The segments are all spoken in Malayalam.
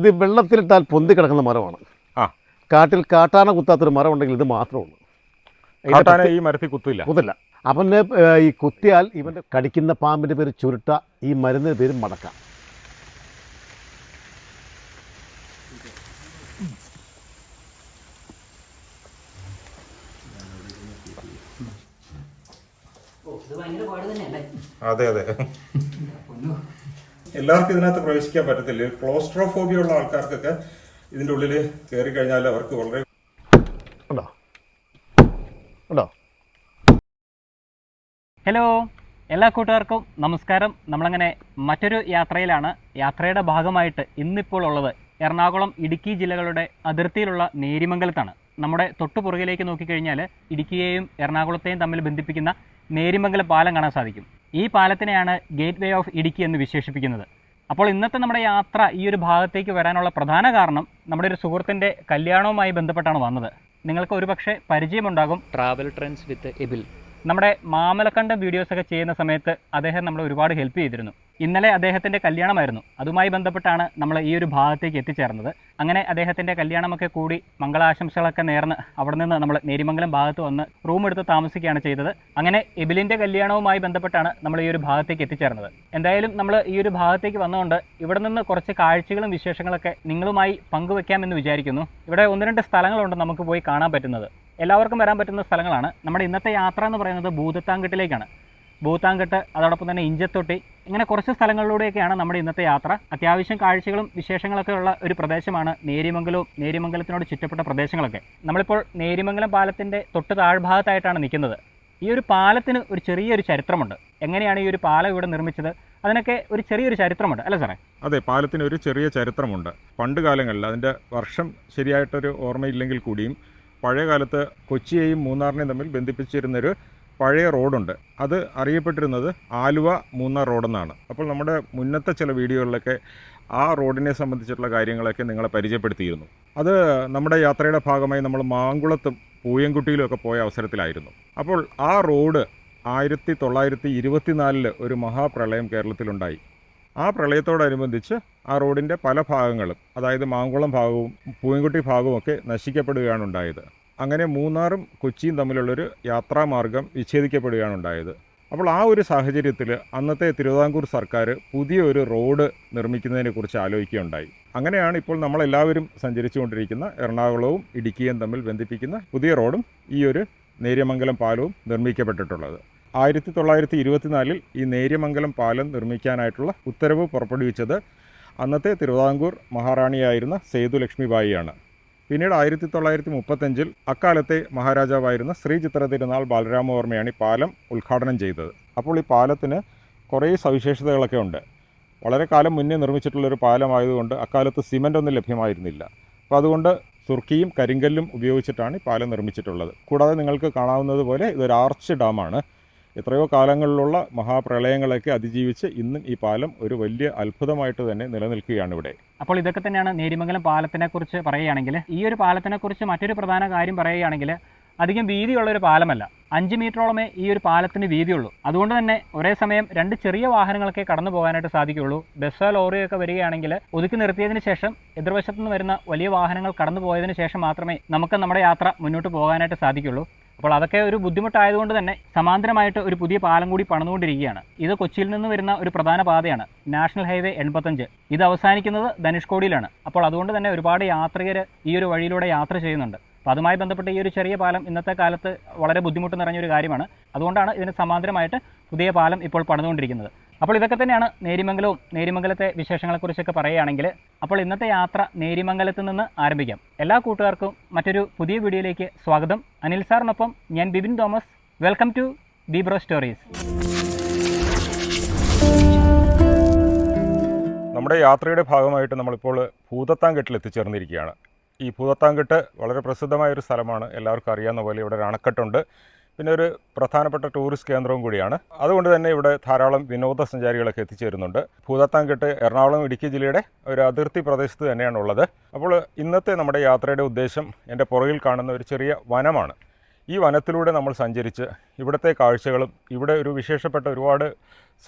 ഇത് വെള്ളത്തിലിട്ടാൽ പൊന്തി കിടക്കുന്ന മരമാണ്. കാട്ടിൽ കാട്ടാന കുത്താത്തൊരു മരം ഉണ്ടെങ്കിൽ ഇത് മാത്രമേ ഉള്ളൂ. കാട്ടാന ഈ മരത്തിൽ കുത്തില്ല. അവന് ഈ കുത്തിയാൽ ഇവൻ്റെ കടിക്കുന്ന പാമ്പിൻ്റെ പേര് ചുരുട്ട, ഈ മരുന്നിൻ്റെ പേര് മടക്ക. അതെ എല്ലാവർക്കും ഇതിനകത്ത് പ്രവേശിക്കാൻ പറ്റത്തില്ല. ക്ലോസ്ട്രോഫോബിയ ഉള്ള ആൾക്കാർക്കൊക്കെ ഇതിൻ്റെ ഉള്ളിൽ കയറി കഴിഞ്ഞാൽ അവർക്ക് വളരെ ഉണ്ടോ. ഹലോ, എല്ലാ കൂട്ടുകാർക്കും നമസ്കാരം. നമ്മളങ്ങനെ മറ്റൊരു യാത്രയിലാണ്. യാത്രയുടെ ഭാഗമായിട്ട് ഇന്നിപ്പോൾ ഉള്ളത് എറണാകുളം ഇടുക്കി ജില്ലകളുടെ അതിർത്തിയിലുള്ള നേരിമംഗലത്താണ്. നമ്മുടെ തൊട്ടുപുറകിലേക്ക് നോക്കിക്കഴിഞ്ഞാൽ ഇടുക്കിയെയും എറണാകുളത്തെയും തമ്മിൽ ബന്ധിപ്പിക്കുന്ന നേരിമംഗലം പാലം കാണാൻ സാധിക്കും. ഈ പാലത്തിനെയാണ് ഗേറ്റ് വേ ഓഫ് ഇടുക്കി എന്ന് വിശേഷിപ്പിക്കുന്നത്. അപ്പോൾ ഇന്നത്തെ നമ്മുടെ യാത്ര ഈ ഒരു ഭാഗത്തേക്ക് വരാനുള്ള പ്രധാന കാരണം നമ്മുടെ ഒരു സുഹൃത്തിൻ്റെ കല്യാണവുമായി ബന്ധപ്പെട്ടാണ് വന്നത്. നിങ്ങൾക്ക് ഒരുപക്ഷെ പരിചയമുണ്ടാകും ട്രാവൽ ട്രെൻഡ്സ് വിത്ത് എബിൽ. നമ്മുടെ മാമലക്കണ്ടം വീഡിയോസൊക്കെ ചെയ്യുന്ന സമയത്ത് അദ്ദേഹം നമ്മളെ ഒരുപാട് ഹെൽപ്പ് ചെയ്തിരുന്നു. ഇന്നലെ അദ്ദേഹത്തിൻ്റെ കല്യാണമായിരുന്നു. അതുമായി ബന്ധപ്പെട്ടാണ് നമ്മൾ ഈ ഒരു ഭാഗത്തേക്ക് എത്തിച്ചേർന്നത്. അങ്ങനെ അദ്ദേഹത്തിൻ്റെ കല്യാണമൊക്കെ കൂടി മംഗളാശംസകളൊക്കെ നേർന്ന് അവിടെ നിന്ന് നമ്മൾ നേരിമംഗലം ഭാഗത്ത് വന്ന് റൂം എടുത്ത് താമസിക്കുകയാണ് ചെയ്തത്. അങ്ങനെ എബിലിൻ്റെ കല്യാണവുമായി ബന്ധപ്പെട്ടാണ് നമ്മൾ ഈ ഒരു ഭാഗത്തേക്ക് എത്തിച്ചേർന്നത്. എന്തായാലും നമ്മൾ ഈ ഒരു ഭാഗത്തേക്ക് വന്നുകൊണ്ട് ഇവിടെ നിന്ന് കുറച്ച് കാഴ്ചകളും വിശേഷങ്ങളൊക്കെ നിങ്ങളുമായി പങ്കുവെക്കാമെന്ന് വിചാരിക്കുന്നു. ഇവിടെ 1-2 സ്ഥലങ്ങളുണ്ട് നമുക്ക് പോയി കാണാൻ പറ്റുന്നത്. എല്ലാവർക്കും വരാൻ പറ്റുന്ന സ്ഥലങ്ങളാണ്. നമ്മുടെ ഇന്നത്തെ യാത്ര എന്ന് പറയുന്നത് ഭൂതത്താൻകെട്ടിലേക്കാണ്. ഭൂതത്താൻകെട്ട്, അതോടൊപ്പം തന്നെ ഇഞ്ചത്തൊട്ടി, ഇങ്ങനെ കുറച്ച് സ്ഥലങ്ങളിലൂടെയൊക്കെയാണ് നമ്മുടെ ഇന്നത്തെ യാത്ര. അത്യാവശ്യം കാഴ്ചകളും വിശേഷങ്ങളൊക്കെ ഉള്ള ഒരു പ്രദേശമാണ് നേരിമംഗലവും നേരിമംഗലത്തിനോട് ചുറ്റപ്പെട്ട പ്രദേശങ്ങളൊക്കെ. നമ്മളിപ്പോൾ നേരിമംഗലം പാലത്തിൻ്റെ തൊട്ട് താഴ്ഭാഗത്തായിട്ടാണ് നിൽക്കുന്നത്. ഈ ഒരു പാലത്തിന് ഒരു ചെറിയൊരു ചരിത്രമുണ്ട്. എങ്ങനെയാണ് ഈ ഒരു പാലം ഇവിടെ നിർമ്മിച്ചത്, അതിനൊക്കെ ഒരു ചെറിയൊരു ചരിത്രമുണ്ട് അല്ലേ സാറേ? അതെ, പാലത്തിന് ഒരു ചെറിയ ചരിത്രമുണ്ട്. പണ്ട് കാലങ്ങളിൽ അതിൻ്റെ വർഷം ശരിയായിട്ടൊരു ഓർമ്മയില്ലെങ്കിൽ കൂടിയും പഴയ കാലത്ത് കൊച്ചിയെയും മൂന്നാറിനെയും തമ്മിൽ ബന്ധിപ്പിച്ചിരുന്നൊരു പഴയ റോഡുണ്ട്. അത് അറിയപ്പെട്ടിരുന്നത് ആലുവ മൂന്നാർ റോഡെന്നാണ്. അപ്പോൾ നമ്മുടെ മുന്നത്തെ ചില വീഡിയോകളിലൊക്കെ ആ റോഡിനെ സംബന്ധിച്ചിട്ടുള്ള കാര്യങ്ങളൊക്കെ നിങ്ങളെ പരിചയപ്പെടുത്തിയിരുന്നു. അത് നമ്മുടെ യാത്രയുടെ ഭാഗമായി നമ്മൾ മാങ്കുളത്തും പൂയംകുട്ടിയിലും ഒക്കെ പോയ അവസരത്തിലായിരുന്നു. അപ്പോൾ ആ റോഡ് 1924 ഒരു മഹാപ്രളയം കേരളത്തിലുണ്ടായി. ആ പ്രളയത്തോടനുബന്ധിച്ച് ആ റോഡിൻ്റെ പല ഭാഗങ്ങളും, അതായത് മാങ്കുളം ഭാഗവും പൂയംകുട്ടി ഭാഗവും ഒക്കെ നശിക്കപ്പെടുകയാണ് ഉണ്ടായത്. അങ്ങനെ മൂന്നാറും കൊച്ചിയും തമ്മിലുള്ളൊരു യാത്രാമാർഗം വിച്ഛേദിക്കപ്പെടുകയാണ് ഉണ്ടായത്. അപ്പോൾ ആ ഒരു സാഹചര്യത്തിൽ അന്നത്തെ തിരുവിതാംകൂർ സർക്കാർ പുതിയൊരു റോഡ് നിർമ്മിക്കുന്നതിനെക്കുറിച്ച് ആലോചിക്കുകയുണ്ടായി. അങ്ങനെയാണ് ഇപ്പോൾ നമ്മളെല്ലാവരും സഞ്ചരിച്ചുകൊണ്ടിരിക്കുന്ന എറണാകുളവും ഇടുക്കിയും തമ്മിൽ ബന്ധിപ്പിക്കുന്ന പുതിയ റോഡും ഈ ഒരു നേര്യമംഗലം പാലവും നിർമ്മിക്കപ്പെട്ടിട്ടുള്ളത്. 1924 ഈ നേര്യമംഗലം പാലം നിർമ്മിക്കാനായിട്ടുള്ള ഉത്തരവ് പുറപ്പെടുവിച്ചത് അന്നത്തെ തിരുവിതാംകൂർ മഹാറാണിയായിരുന്ന സേതു ലക്ഷ്മിബായിയാണ്. പിന്നീട് 1935 അക്കാലത്തെ മഹാരാജാവായിരുന്ന ശ്രീ ചിത്ര തിരുനാൾ ബാലരാമവർമ്മയാണ് ഈ പാലം ഉദ്ഘാടനം ചെയ്തത്. അപ്പോൾ ഈ പാലത്തിന് കുറേ സവിശേഷതകളൊക്കെ ഉണ്ട്. വളരെ കാലം മുന്നേ നിർമ്മിച്ചിട്ടുള്ളൊരു പാലമായതുകൊണ്ട് അക്കാലത്ത് സിമൻ്റ് ഒന്നും ലഭ്യമായിരുന്നില്ല. അപ്പോൾ അതുകൊണ്ട് സുർക്കിയും കരിങ്കല്ലും ഉപയോഗിച്ചിട്ടാണ് ഈ പാലം നിർമ്മിച്ചിട്ടുള്ളത്. കൂടാതെ നിങ്ങൾക്ക് കാണാവുന്നത് പോലെ ഇതൊരു ആർച്ച് ഡാമാണ്. എത്രയോ കാലങ്ങളിലുള്ള മഹാപ്രളയങ്ങളൊക്കെ അതിജീവിച്ച് ഇന്നും ഈ പാലം ഒരു വലിയ അത്ഭുതമായിട്ട് തന്നെ നിലനിൽക്കുകയാണ് ഇവിടെ. അപ്പോൾ ഇതൊക്കെ തന്നെയാണ് നേരിമംഗലം പാലത്തിനെക്കുറിച്ച് പറയുകയാണെങ്കിൽ. ഈ ഒരു പാലത്തിനെക്കുറിച്ച് മറ്റൊരു പ്രധാന കാര്യം പറയുകയാണെങ്കിൽ അധികം വീതിയുള്ളൊരു പാലമല്ല. 5 മീറ്ററോളമേ ഈ ഒരു പാലത്തിന് വീതിയുള്ളൂ. അതുകൊണ്ട് തന്നെ ഒരേ സമയം 2 ചെറിയ വാഹനങ്ങളൊക്കെ കടന്നു പോകാനായിട്ട് സാധിക്കുകയുള്ളൂ. ബസ്സോ ലോറിയോ ഒക്കെ വരികയാണെങ്കിൽ ഒതുക്കി നിർത്തിയതിന് ശേഷം എതിർവശത്തു നിന്ന് വരുന്ന വലിയ വാഹനങ്ങൾ കടന്നു പോയതിന് ശേഷം മാത്രമേ നമുക്ക് നമ്മുടെ യാത്ര മുന്നോട്ട് പോകാനായിട്ട് സാധിക്കുകയുള്ളൂ. അപ്പോൾ അതൊക്കെ ഒരു ബുദ്ധിമുട്ടായതുകൊണ്ട് തന്നെ സമാന്തരമായിട്ട് ഒരു പുതിയ പാലം കൂടി പണിതുകൊണ്ടിരിക്കുകയാണ്. ഇത് കൊച്ചിയിൽ നിന്ന് വരുന്ന ഒരു പ്രധാന പാതയാണ്, നാഷണൽ ഹൈവേ 85. ഇത് അവസാനിക്കുന്നത് ധനുഷ്കോടിയിലാണ്. അപ്പോൾ അതുകൊണ്ട് തന്നെ ഒരുപാട് യാത്രികർ ഈ ഒരു വഴിയിലൂടെ യാത്ര ചെയ്യുന്നുണ്ട്. അപ്പോൾ അതുമായി ബന്ധപ്പെട്ട് ഈ ഒരു ചെറിയ പാലം ഇന്നത്തെ കാലത്ത് വളരെ ബുദ്ധിമുട്ട് നിറഞ്ഞൊരു കാര്യമാണ്. അതുകൊണ്ടാണ് ഇതിന് സമാന്തരമായിട്ട് പുതിയ പാലം ഇപ്പോൾ പണിതുകൊണ്ടിരിക്കുന്നത്. അപ്പോൾ ഇതൊക്കെ തന്നെയാണ് നേരിമംഗലവും നേരിമംഗലത്തെ വിശേഷങ്ങളെക്കുറിച്ചൊക്കെ പറയുകയാണെങ്കിൽ. അപ്പോൾ ഇന്നത്തെ യാത്ര നേരിമംഗലത്ത് നിന്ന് ആരംഭിക്കാം. എല്ലാ കൂട്ടുകാർക്കും മറ്റൊരു പുതിയ വീഡിയോയിലേക്ക് സ്വാഗതം. അനിൽ സാറിനൊപ്പം ഞാൻ Bibin Thomas. Welcome to Bibro stories. നമ്മുടെ യാത്രയുടെ ഭാഗമായിട്ട് നമ്മളിപ്പോൾ ഭൂതത്താൻകെട്ടിൽ എത്തിച്ചേർന്നിരിക്കുകയാണ്. ഈ ഭൂതത്താൻകെട്ട് വളരെ പ്രസിദ്ധമായൊരു സ്ഥലമാണ്. എല്ലാവർക്കും അറിയാവുന്ന പോലെ ഇവിടെ ഒരു അണക്കെട്ടുണ്ട്. പിന്നെ ഒരു പ്രധാനപ്പെട്ട ടൂറിസ്റ്റ് കേന്ദ്രവും കൂടിയാണ്. അതുകൊണ്ട് തന്നെ ഇവിടെ ധാരാളം വിനോദസഞ്ചാരികളൊക്കെ എത്തിച്ചേരുന്നുണ്ട്. ഭൂതത്താൻകെട്ട് എറണാകുളം ഇടുക്കി ജില്ലയുടെ ഒരു അതിർത്തി പ്രദേശത്ത് തന്നെയാണുള്ളത്. അപ്പോൾ ഇന്നത്തെ നമ്മുടെ യാത്രയുടെ ഉദ്ദേശം എൻ്റെ പുറകിൽ കാണുന്ന ഒരു ചെറിയ വനമാണ്. ഈ വനത്തിലൂടെ നമ്മൾ സഞ്ചരിച്ച് ഇവിടുത്തെ കാഴ്ചകളും ഇവിടെ ഒരു വിശേഷപ്പെട്ട ഒരുപാട്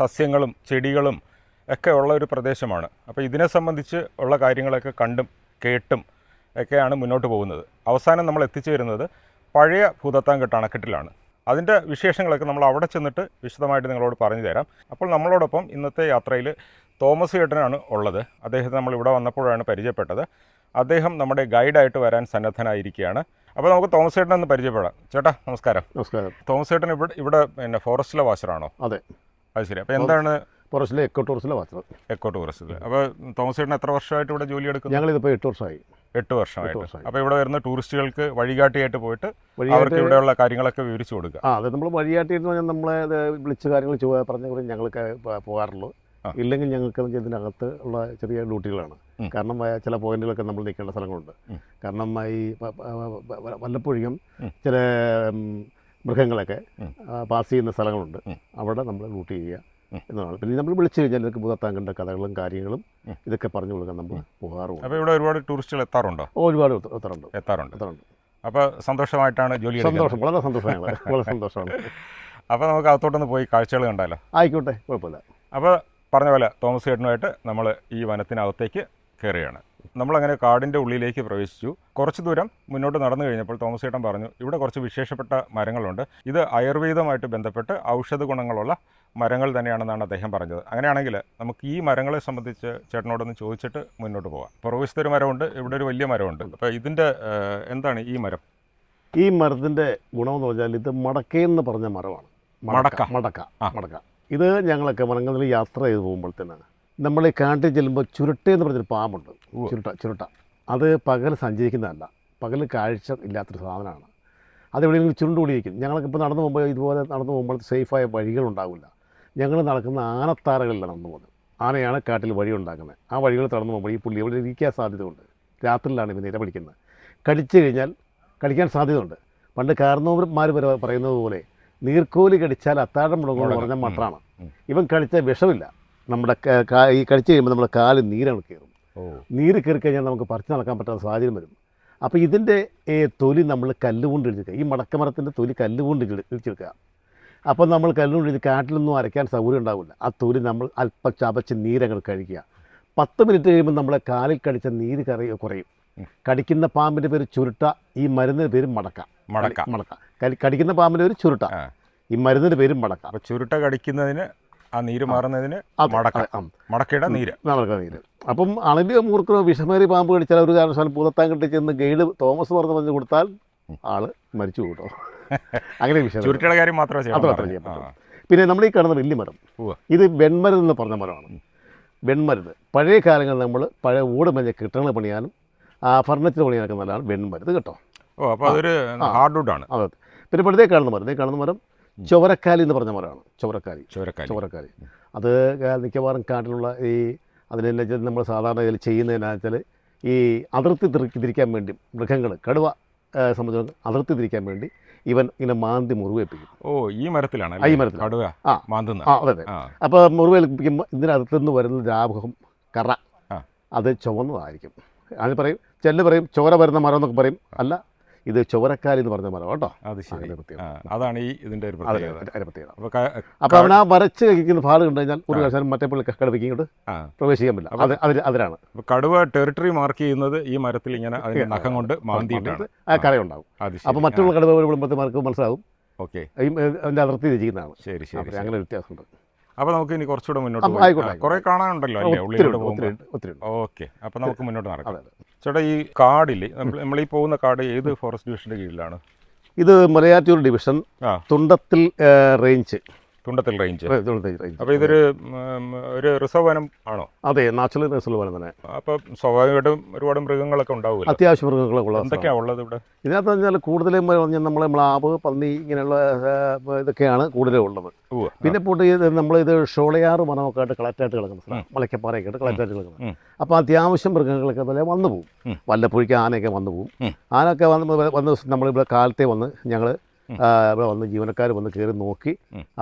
സസ്യങ്ങളും ചെടികളും ഒക്കെ ഉള്ള ഒരു പ്രദേശമാണ്. അപ്പോൾ ഇതിനെ സംബന്ധിച്ച് ഉള്ള കാര്യങ്ങളൊക്കെ കണ്ടും കേട്ടും ഒക്കെയാണ് മുന്നോട്ട് പോകുന്നത്. അവസാനം നമ്മൾ എത്തിച്ചേരുന്നത് പഴയ ഭൂതത്താൻകെട്ട് അണക്കെട്ടിലാണ്. അതിൻ്റെ വിശേഷങ്ങളൊക്കെ നമ്മൾ അവിടെ ചെന്നിട്ട് വിശദമായിട്ട് നിങ്ങളോട് പറഞ്ഞു തരാം. അപ്പോൾ നമ്മളോടൊപ്പം ഇന്നത്തെ യാത്രയിൽ തോമസ് ചേട്ടനാണ് ഉള്ളത്. അദ്ദേഹത്തെ നമ്മൾ ഇവിടെ വന്നപ്പോഴാണ് പരിചയപ്പെട്ടത്. അദ്ദേഹം നമ്മുടെ ഗൈഡായിട്ട് വരാൻ സന്നദ്ധനായിരിക്കുകയാണ്. അപ്പോൾ നമുക്ക് തോമസ് ചേട്ടനെ ഒന്ന് പരിചയപ്പെടാം. ചേട്ടാ നമസ്കാരം. നമസ്കാരം. തോമസ് ചേട്ടൻ ഇവിടെ പിന്നെ ഫോറസ്റ്റിലെ വാച്ചറാണോ? അതെ, അത് ശരി. അപ്പോൾ എന്താണ് ഫോറസ്റ്റിലെ എക്കോ ടൂറിസ്റ്റിലെ വാച്ചർ. എക്കോ ടൂറിസ്റ്റിൽ. അപ്പോൾ തോമസ് ചേട്ടൻ എത്ര വർഷമായിട്ട് ഇവിടെ ജോലി എടുക്കുന്നു? ഞങ്ങളിതിപ്പോൾ 8 വർഷമായി. 8 വർഷമായിട്ട്. അപ്പോൾ ഇവിടെ വരുന്ന ടൂറിസ്റ്റുകൾക്ക് വഴികാട്ടിയായിട്ട് പോയിട്ട് അവർക്ക് ഇവിടെയുള്ള കാര്യങ്ങളൊക്കെ വിവരിച്ചു കൊടുക്കുക. അത് നമ്മൾ വഴികാട്ടിയിട്ട് പറഞ്ഞാൽ നമ്മളെ വിളിച്ച കാര്യങ്ങൾ പറഞ്ഞ കൂടി ഞങ്ങൾക്ക് പോകാറുള്ളൂ. ഇല്ലെങ്കിൽ ഞങ്ങൾക്ക് ഇതിനകത്ത് ഉള്ള ചെറിയ ഡ്യൂട്ടികളാണ്. കാരണം ചില പോയിന്റുകളൊക്കെ നമ്മൾ നിൽക്കേണ്ട സ്ഥലങ്ങളുണ്ട്. കാരണം ഈ വല്ലപ്പോഴും ചില മൃഗങ്ങളൊക്കെ പാസ് ചെയ്യുന്ന സ്ഥലങ്ങളുണ്ട്. അവിടെ നമ്മൾ ഡ്യൂട്ടി ചെയ്യുക എന്നതാണ്. പിന്നെ നമ്മൾ വിളിച്ചു കഴിഞ്ഞാൽ ഇതൊക്കെ ഭൂതത്താൻകെട്ടിൻ്റെ കഥകളും കാര്യങ്ങളും ഇതൊക്കെ പറഞ്ഞു കൊടുക്കാൻ നമ്മൾ പോകാറുണ്ട്. അപ്പോൾ ഇവിടെ ഒരുപാട് ടൂറിസ്റ്റുകൾ എത്താറുണ്ടോ? ഒരുപാട് എത്താറുണ്ട്. അപ്പോൾ സന്തോഷമായിട്ടാണ് ജോലി? സന്തോഷം, വളരെ സന്തോഷമാണ്. വളരെ സന്തോഷമാണ്. അപ്പോൾ നമുക്ക് അകത്തോട്ടൊന്ന് പോയി കാഴ്ചകൾ കണ്ടാലോ? ആയിക്കോട്ടെ, കുഴപ്പമില്ല. അപ്പോൾ പറഞ്ഞ പോലെ തോമസ് ചേട്ടനുമായിട്ട് നമ്മൾ ഈ വനത്തിനകത്തേക്ക് കയറുകയാണ്. നമ്മളങ്ങനെ കാടിൻ്റെ ഉള്ളിലേക്ക് പ്രവേശിച്ചു. കുറച്ച് ദൂരം മുന്നോട്ട് നടന്നു കഴിഞ്ഞപ്പോൾ തോമസ് ചേട്ടൻ പറഞ്ഞു ഇവിടെ കുറച്ച് വിശേഷപ്പെട്ട മരങ്ങളുണ്ട്. ഇത് ആയുർവേദമായിട്ട് ബന്ധപ്പെട്ട് ഔഷധ ഗുണങ്ങളുള്ള മരങ്ങൾ തന്നെയാണെന്നാണ് അദ്ദേഹം പറഞ്ഞത്. അങ്ങനെയാണെങ്കിൽ നമുക്ക് ഈ മരങ്ങളെ സംബന്ധിച്ച് ചേട്ടനോടൊന്ന് ചോദിച്ചിട്ട് മുന്നോട്ട് പോകാം. പുറകുവശത്തൊരു മരമുണ്ട്, ഇവിടെ ഒരു വലിയ മരമുണ്ട്. അപ്പോൾ ഇതിൻ്റെ എന്താണ് ഈ മരം? ഈ മരത്തിൻ്റെ ഗുണമെന്ന് പറഞ്ഞാൽ ഇത് മടക്കയെന്ന് പറഞ്ഞ മരമാണ്. മടക്ക. ഇത് ഞങ്ങളൊക്കെ വനങ്ങളിൽ യാത്ര ചെയ്ത് പോകുമ്പോഴത്തേനാണ് നമ്മൾ ഈ കാട്ടിൽ ചെല്ലുമ്പോൾ ചുരുട്ടയെന്ന് പറഞ്ഞൊരു പാമ്പുണ്ട്. ചുരുട്ട അത് പകൽ സഞ്ചരിക്കുന്നതല്ല, പകൽ കാഴ്ച ഇല്ലാത്തൊരു സാധനമാണ്. അതെവിടെയെങ്കിലും ചുരുണ്ടുകൂടിയിരിക്കും. ഞങ്ങൾക്ക് ഇപ്പോൾ നടന്നു പോകുമ്പോൾ ഇതുപോലെ നടന്നു പോകുമ്പോൾ സേഫായ വഴികളുണ്ടാവില്ല. ഞങ്ങൾ നടക്കുന്ന ആനത്താരകളിലാണ് നടന്നു പോകുന്നത്. ആനയാണ് കാട്ടിൽ വഴി ഉണ്ടാക്കുന്നത്. ആ വഴികൾ നടന്നു പോകുമ്പോൾ ഈ പുള്ളി അവിടെ ഇരിക്കാൻ സാധ്യതയുണ്ട്. രാത്രിയിലാണ് ഇവ നിലവിളിക്കുന്നത്. കടിച്ചു കഴിഞ്ഞാൽ കടിക്കാൻ സാധ്യതയുണ്ട്. പണ്ട് കാരണവന്മാർ പറയുന്നത് പോലെ നീർക്കോലി കടിച്ചാൽ അത്താഴം മുടങ്ങുമെന്ന് പറഞ്ഞ മട്ടാണ്. ഇവൻ കടിച്ച വിഷമില്ല. നമ്മുടെ ഈ കടിച്ചു കഴിയുമ്പോൾ നമ്മുടെ കാല് നീരാണ് കയറും. നീര് കയറി കഴിഞ്ഞാൽ നമുക്ക് പറിച്ച് നടക്കാൻ പറ്റാത്ത സാഹചര്യം വരും. അപ്പോൾ ഇതിൻ്റെ തൊലി നമ്മൾ കല്ലുകൊണ്ട് ഇടിച്ചെടുക്കുക. ഈ മടക്കമരത്തിൻ്റെ തൊലി കല്ലുകൊണ്ട് ഇടിച്ചെടുക്കുക. അപ്പോൾ നമ്മൾ കല്ലുകൊണ്ട് ഇടിച്ച് കാട്ടിലൊന്നും അരയ്ക്കാൻ സൗകര്യം ഉണ്ടാവില്ല. ആ തൊലി നമ്മൾ അല്പം ചവച്ച് നീരങ്ങൾ കഴിക്കുക. 10 മിനിറ്റ് കഴിയുമ്പോൾ നമ്മളെ കാലിൽ കടിച്ച നീര് കുറയും. കടിക്കുന്ന പാമ്പിൻ്റെ പേര് ചുരുട്ട, ഈ മരുന്നിൻ്റെ പേര് മടക്ക. കടിക്കുന്ന പാമ്പിൻ്റെ പേര് ചുരുട്ട, ഈ മരുന്നിൻ്റെ പേരും മടക്ക. അപ്പോൾ ചുരുട്ട കടിക്കുന്നതിന് ആ നീര് മാറുന്നതിന് മടക്കയുടെ നീര്. അപ്പം അളവിയ മൂർക്കോ വിഷമേറി പാമ്പ് കടിച്ചാൽ ഒരു കാരണവശാലും ഭൂതത്താൻകെട്ടിൽ ചെന്ന് ഗൈഡ് തോമസ് പറഞ്ഞു കൊടുത്താൽ ആള് മരിച്ചു കൂട്ടോ. അങ്ങനെ വിഷയം ചുരുട്ടയുടെ കാര്യം മാത്രമേ ചെയ്യാൻ പറ്റും. പിന്നെ നമ്മൾ ഈ കാണുന്ന വലിയ മരം, ഇത് വെൺമരുന്ന് എന്ന് പറഞ്ഞ മരമാണ്. വെൺമരുന്ന് പഴയ കാലങ്ങളിൽ നമ്മൾ പഴയ ഓട് മഞ്ഞ കെട്ടിടങ്ങൾ പണിയാനും ഫർണിച്ചർ പണിയാനൊക്കെ നല്ലതാണ് വെൺമരുന്ന് കേട്ടോ. അപ്പോൾ അതൊരു ഹാർഡ്വുഡാണ്. അതെ. പിന്നെ ഇപ്പോഴത്തേ കാണുന്ന മരം ചുവരക്കാലി എന്ന് പറഞ്ഞ മരമാണ്. ചുവരക്കാലി അത് മിക്കവാറും കാട്ടിലുള്ള ഈ അതിനെ നമ്മൾ സാധാരണ ഇതിൽ ചെയ്യുന്നതിനാ വെച്ചാൽ ഈ അതിർത്തി തിരിക്കാൻ വേണ്ടി മൃഗങ്ങൾ കടുവ സംബന്ധിച്ച് അതിർത്തി തിരിക്കാൻ വേണ്ടി ഇവൻ ഇങ്ങനെ മാന്തി മുറിവേൽപ്പിക്കും. ഈ മരത്തിലാണ് ഈ മരത്തിൽ കടുവ അതെ. അപ്പോൾ മുറിവേൽപ്പിക്കുമ്പോൾ ഇതിനകത്തു നിന്ന് വരുന്ന ലാഭം കറ അത് ചുവന്നതായിരിക്കും. അത് പറയും, ചെല്ല് പറയും ചോര വരുന്ന മരം എന്നൊക്കെ പറയും. അല്ല, ഇത് ചുവരക്കാലി എന്ന് പറഞ്ഞ മരം കേട്ടോ. അത് ശരി, അതാണ് ഈ ഇതിൻ്റെ ഒരു പ്രത്യേകത. അപ്പോൾ അവൻ ആ വരച്ച് കഴിക്കുന്ന ഭാഗം കണ്ടു കഴിഞ്ഞാൽ ഒരു കാര്യം മറ്റേ പുള്ളി കടുവയ്ക്ക് ഇങ്ങോട്ട് പ്രവേശിക്കാൻ പറ്റില്ല. അതിലാണ് കടുവ ടെറിട്ടറി മാർക്ക് ചെയ്യുന്നത് ഈ മരത്തിൽ ഇങ്ങനെ അതിന്റെ നഖം കൊണ്ട് മാന്തിയിട്ടാണ് ആ കറയുണ്ടാവും. അപ്പോൾ മറ്റുള്ള കടുവ കുടുംബത്തിമാർക്ക് മനസ്സിലാവും അതിൻ്റെ അതിർത്തി രചിക്കുന്നതാണ്. ശരി ശരി, അങ്ങനെ വ്യത്യാസമുണ്ട്. അപ്പോൾ നമുക്ക് ഇനി കുറച്ചുകൂടെ മുന്നോട്ട് പോകാം. കുറേ കാണാനുണ്ടല്ലോ അല്ലേ ഉള്ളിലോട്ട് പോകുമ്പോൾ? ഒത്തിരി. ഓക്കെ, അപ്പോൾ നമുക്ക് മുന്നോട്ട് നടക്കാം. ചേട്ടാ, ഈ കാടിൽ നമ്മളീ പോകുന്ന കാട് ഏത് ഫോറസ്റ്റ് ഡിവിഷൻ്റെ കീഴിലാണ്? ഇത് മലയാറ്റൂർ ഡിവിഷൻ തുണ്ടത്തിൽ റേഞ്ച്. അപ്പോൾ ഇതൊരു റിസർവ് വനം ആണോ? അതെ, നാച്ചുറൽ റിസർവ് വനം തന്നെ. അപ്പോൾ സ്വാഭാവികമായിട്ടും ഒരുപാട് മൃഗങ്ങളൊക്കെ ഉണ്ടാവും. അത്യാവശ്യം മൃഗങ്ങളൊക്കെ എന്തൊക്കെയാണ് ഉള്ളത് ഇവിടെ? ഇതിനകത്ത് പറഞ്ഞാൽ കൂടുതലും പറഞ്ഞാൽ നമ്മളെ മ്ലാവ്, പന്നി ഇങ്ങനെയുള്ള ഇതൊക്കെയാണ് കൂടുതലും ഉള്ളത്. പിന്നെ പോട്ട് നമ്മളിത് ഷോളയാറ് വനമൊക്കെ ആയിട്ട് കളക്റ്റായിട്ട് കിടക്കുന്ന മലക്കപ്പാറയൊക്കെ ആയിട്ട് കളക്റ്റായിട്ട് കിടക്കുന്നത്. അപ്പോൾ അത്യാവശ്യം മൃഗങ്ങളൊക്കെ തന്നെ വന്നു പോകും. വല്ലപ്പോഴേക്കും ആനയൊക്കെ വന്നു പോകും. ആനയൊക്കെ വന്ന് നമ്മളിവിടെ കാലത്തെ വന്ന് ഞങ്ങൾ ഇവിടെ വന്ന് ജീവനക്കാർ വന്ന് കയറി നോക്കി,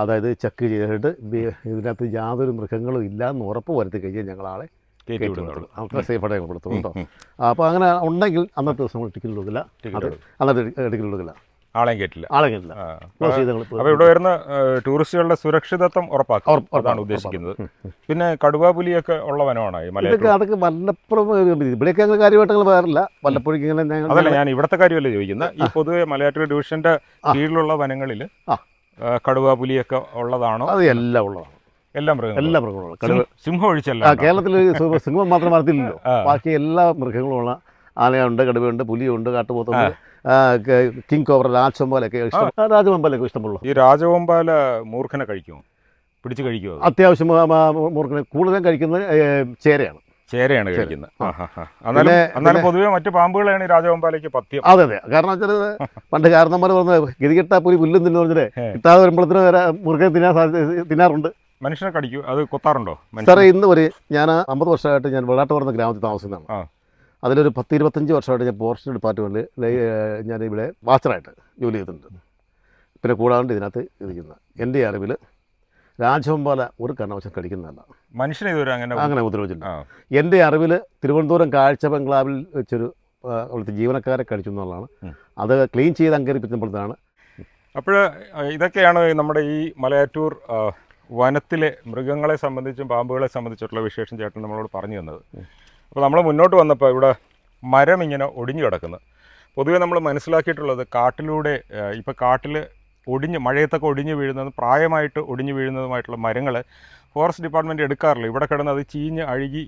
അതായത് ചെക്ക് ചെയ്തിട്ട് ഇതിനകത്ത് യാതൊരു മൃഗങ്ങളും ഇല്ല എന്ന് ഉറപ്പ് വരുത്തി കഴിഞ്ഞാൽ ഞങ്ങളാളെ അത്ര സേഫായിട്ട് കൊടുത്തു കേട്ടോ. അപ്പോൾ അങ്ങനെ ഉണ്ടെങ്കിൽ അന്നത്തെ ദിവസം ടിക്കറ്റ് കൊടുക്കില്ല. അന്നത്തെ ടിക്കറ്റ് കൊടുക്കില്ല. ആളെയും കയറ്റില്ല. ക്ലോസ് ചെയ്ത് ഞങ്ങൾ അപ്പോൾ ഇവിടെ വരുന്ന ടൂറിസ്റ്റുകളുടെ സുരക്ഷിതത്വം ഉറപ്പാക്കും, അതാണ് ഉദ്ദേശിക്കുന്നത്. പിന്നെ കടുവ പുലിയൊക്കെ ഉള്ള വനമാണ് ഈ മലയാറ്റൂർ. അതൊക്കെ വല്ലപ്പുറം ഇവിടെയൊക്കെ ഞങ്ങൾ കാര്യമായിട്ട് ഞങ്ങൾ വരാറില്ല, വല്ലപ്പോഴും ഇങ്ങനെ അതല്ല, ഞാൻ ഇവിടുത്തെ കാര്യമല്ല ചോദിക്കുന്നത്. ഈ പൊതുവെ മലയാറ്റൂർ ഡിവിഷന്റെ കീഴിലുള്ള വനങ്ങളിൽ കടുവ പുലിയൊക്കെ ഉള്ളതാണോ? അത് എല്ലാം ഉള്ളതാണ്, എല്ലാ മൃഗങ്ങളും. സിംഹം ഒഴിച്ചല്ല, കേരളത്തിൽ സിംഹം മാത്രം വളർത്തില്ലല്ലോ, ബാക്കി എല്ലാ മൃഗങ്ങളും ഉള്ള ആനയുണ്ട്, കടുവയുണ്ട്, പുലിയുണ്ട്, കാട്ടുപോത്തുണ്ട്, കിങ് കോബ്ര, രാജവെമ്പാലൊക്കെ ഇഷ്ടമുള്ളൂ. ഈ രാജവെമ്പാല മൂർഖനെ കഴിക്കുമോ, പിടിച്ച് കഴിക്കുമോ? അത്യാവശ്യം മൂർഖനെ കൂടുതലും കഴിക്കുന്നത് ചേരയാണ് കഴിക്കുന്നത്. എന്നാലും പൊതുവെ മറ്റു പാമ്പുകളാണ് ഈ രാജവെമ്പാലയ്ക്ക് പഥ്യം. അതെ, കാരണം വെച്ചാൽ പണ്ട് കാരണന്മാർ പറഞ്ഞത് ഗതികെട്ടാ പുലി പുല്ലും തിന്നു പറഞ്ഞിട്ട് കിട്ടാതെ വരുമ്പോഴത്തേന് വരെ മൃഗം തിന്നാറുണ്ട്. മനുഷ്യനെ കടിക്കും, അത് കൊത്താറുണ്ടോ? സാറേ, ഇന്ന് ഒരു ഞാൻ 50 വർഷമായിട്ട് ഞാൻ വെള്ളാട്ടുപറന്ന ഗ്രാമത്തിൽ താമസിക്കുന്നതാണ്. അതിലൊരു 10-25 വർഷമായിട്ട് ഞാൻ ഫോറസ്റ്റ് ഡിപ്പാർട്ട്മെൻറ്റിൽ ഞാനിവിടെ വാച്ചറായിട്ട് ജോലി ചെയ്തിട്ടുണ്ട്. പിന്നെ കൂടാണ്ട് ഇതിനകത്ത് ഇരിക്കുന്നത് എൻ്റെ അറിവിൽ രാജവെമ്പാല ഒരു കാരണവശാലും കടിക്കുന്നതല്ല, മനുഷ്യനെ ഇതുവരെ അങ്ങനെ ഉപദ്രവിച്ചില്ല. എൻ്റെ അറിവിൽ തിരുവനന്തപുരം കാഴ്ച ബംഗ്ലാവിൽ വെച്ചൊരു അവിടുത്തെ ജീവനക്കാരെ കടിച്ചു എന്നുള്ളതാണ്. അത് ക്ലീൻ ചെയ്ത് അങ്കരിപ്പിച്ചപ്പോഴത്താണ്. അപ്പോൾ ഇതൊക്കെയാണ് നമ്മുടെ ഈ മലയാറ്റൂർ വനത്തിലെ മൃഗങ്ങളെ സംബന്ധിച്ചും പാമ്പുകളെ സംബന്ധിച്ചിട്ടുള്ള വിശേഷം ചേട്ടൻ നമ്മളോട് പറഞ്ഞു തന്നത്. അപ്പോൾ നമ്മൾ മുന്നോട്ട് വന്നപ്പോൾ ഇവിടെ മരം ഇങ്ങനെ ഒടിഞ്ഞു കിടക്കുന്നത്. പൊതുവെ നമ്മൾ മനസ്സിലാക്കിയിട്ടുള്ളത് കാട്ടിലൂടെ ഇപ്പോൾ കാട്ടിൽ മഴയത്തൊക്കെ ഒടിഞ്ഞു വീഴുന്നതും പ്രായമായിട്ട് ഒടിഞ്ഞു വീഴുന്നതുമായിട്ടുള്ള മരങ്ങൾ ഫോറസ്റ്റ് ഡിപ്പാർട്ട്മെൻറ്റ് എടുക്കാറില്ല. ഇവിടെ കിടന്ന് അത് ചീഞ്ഞ് അഴുകി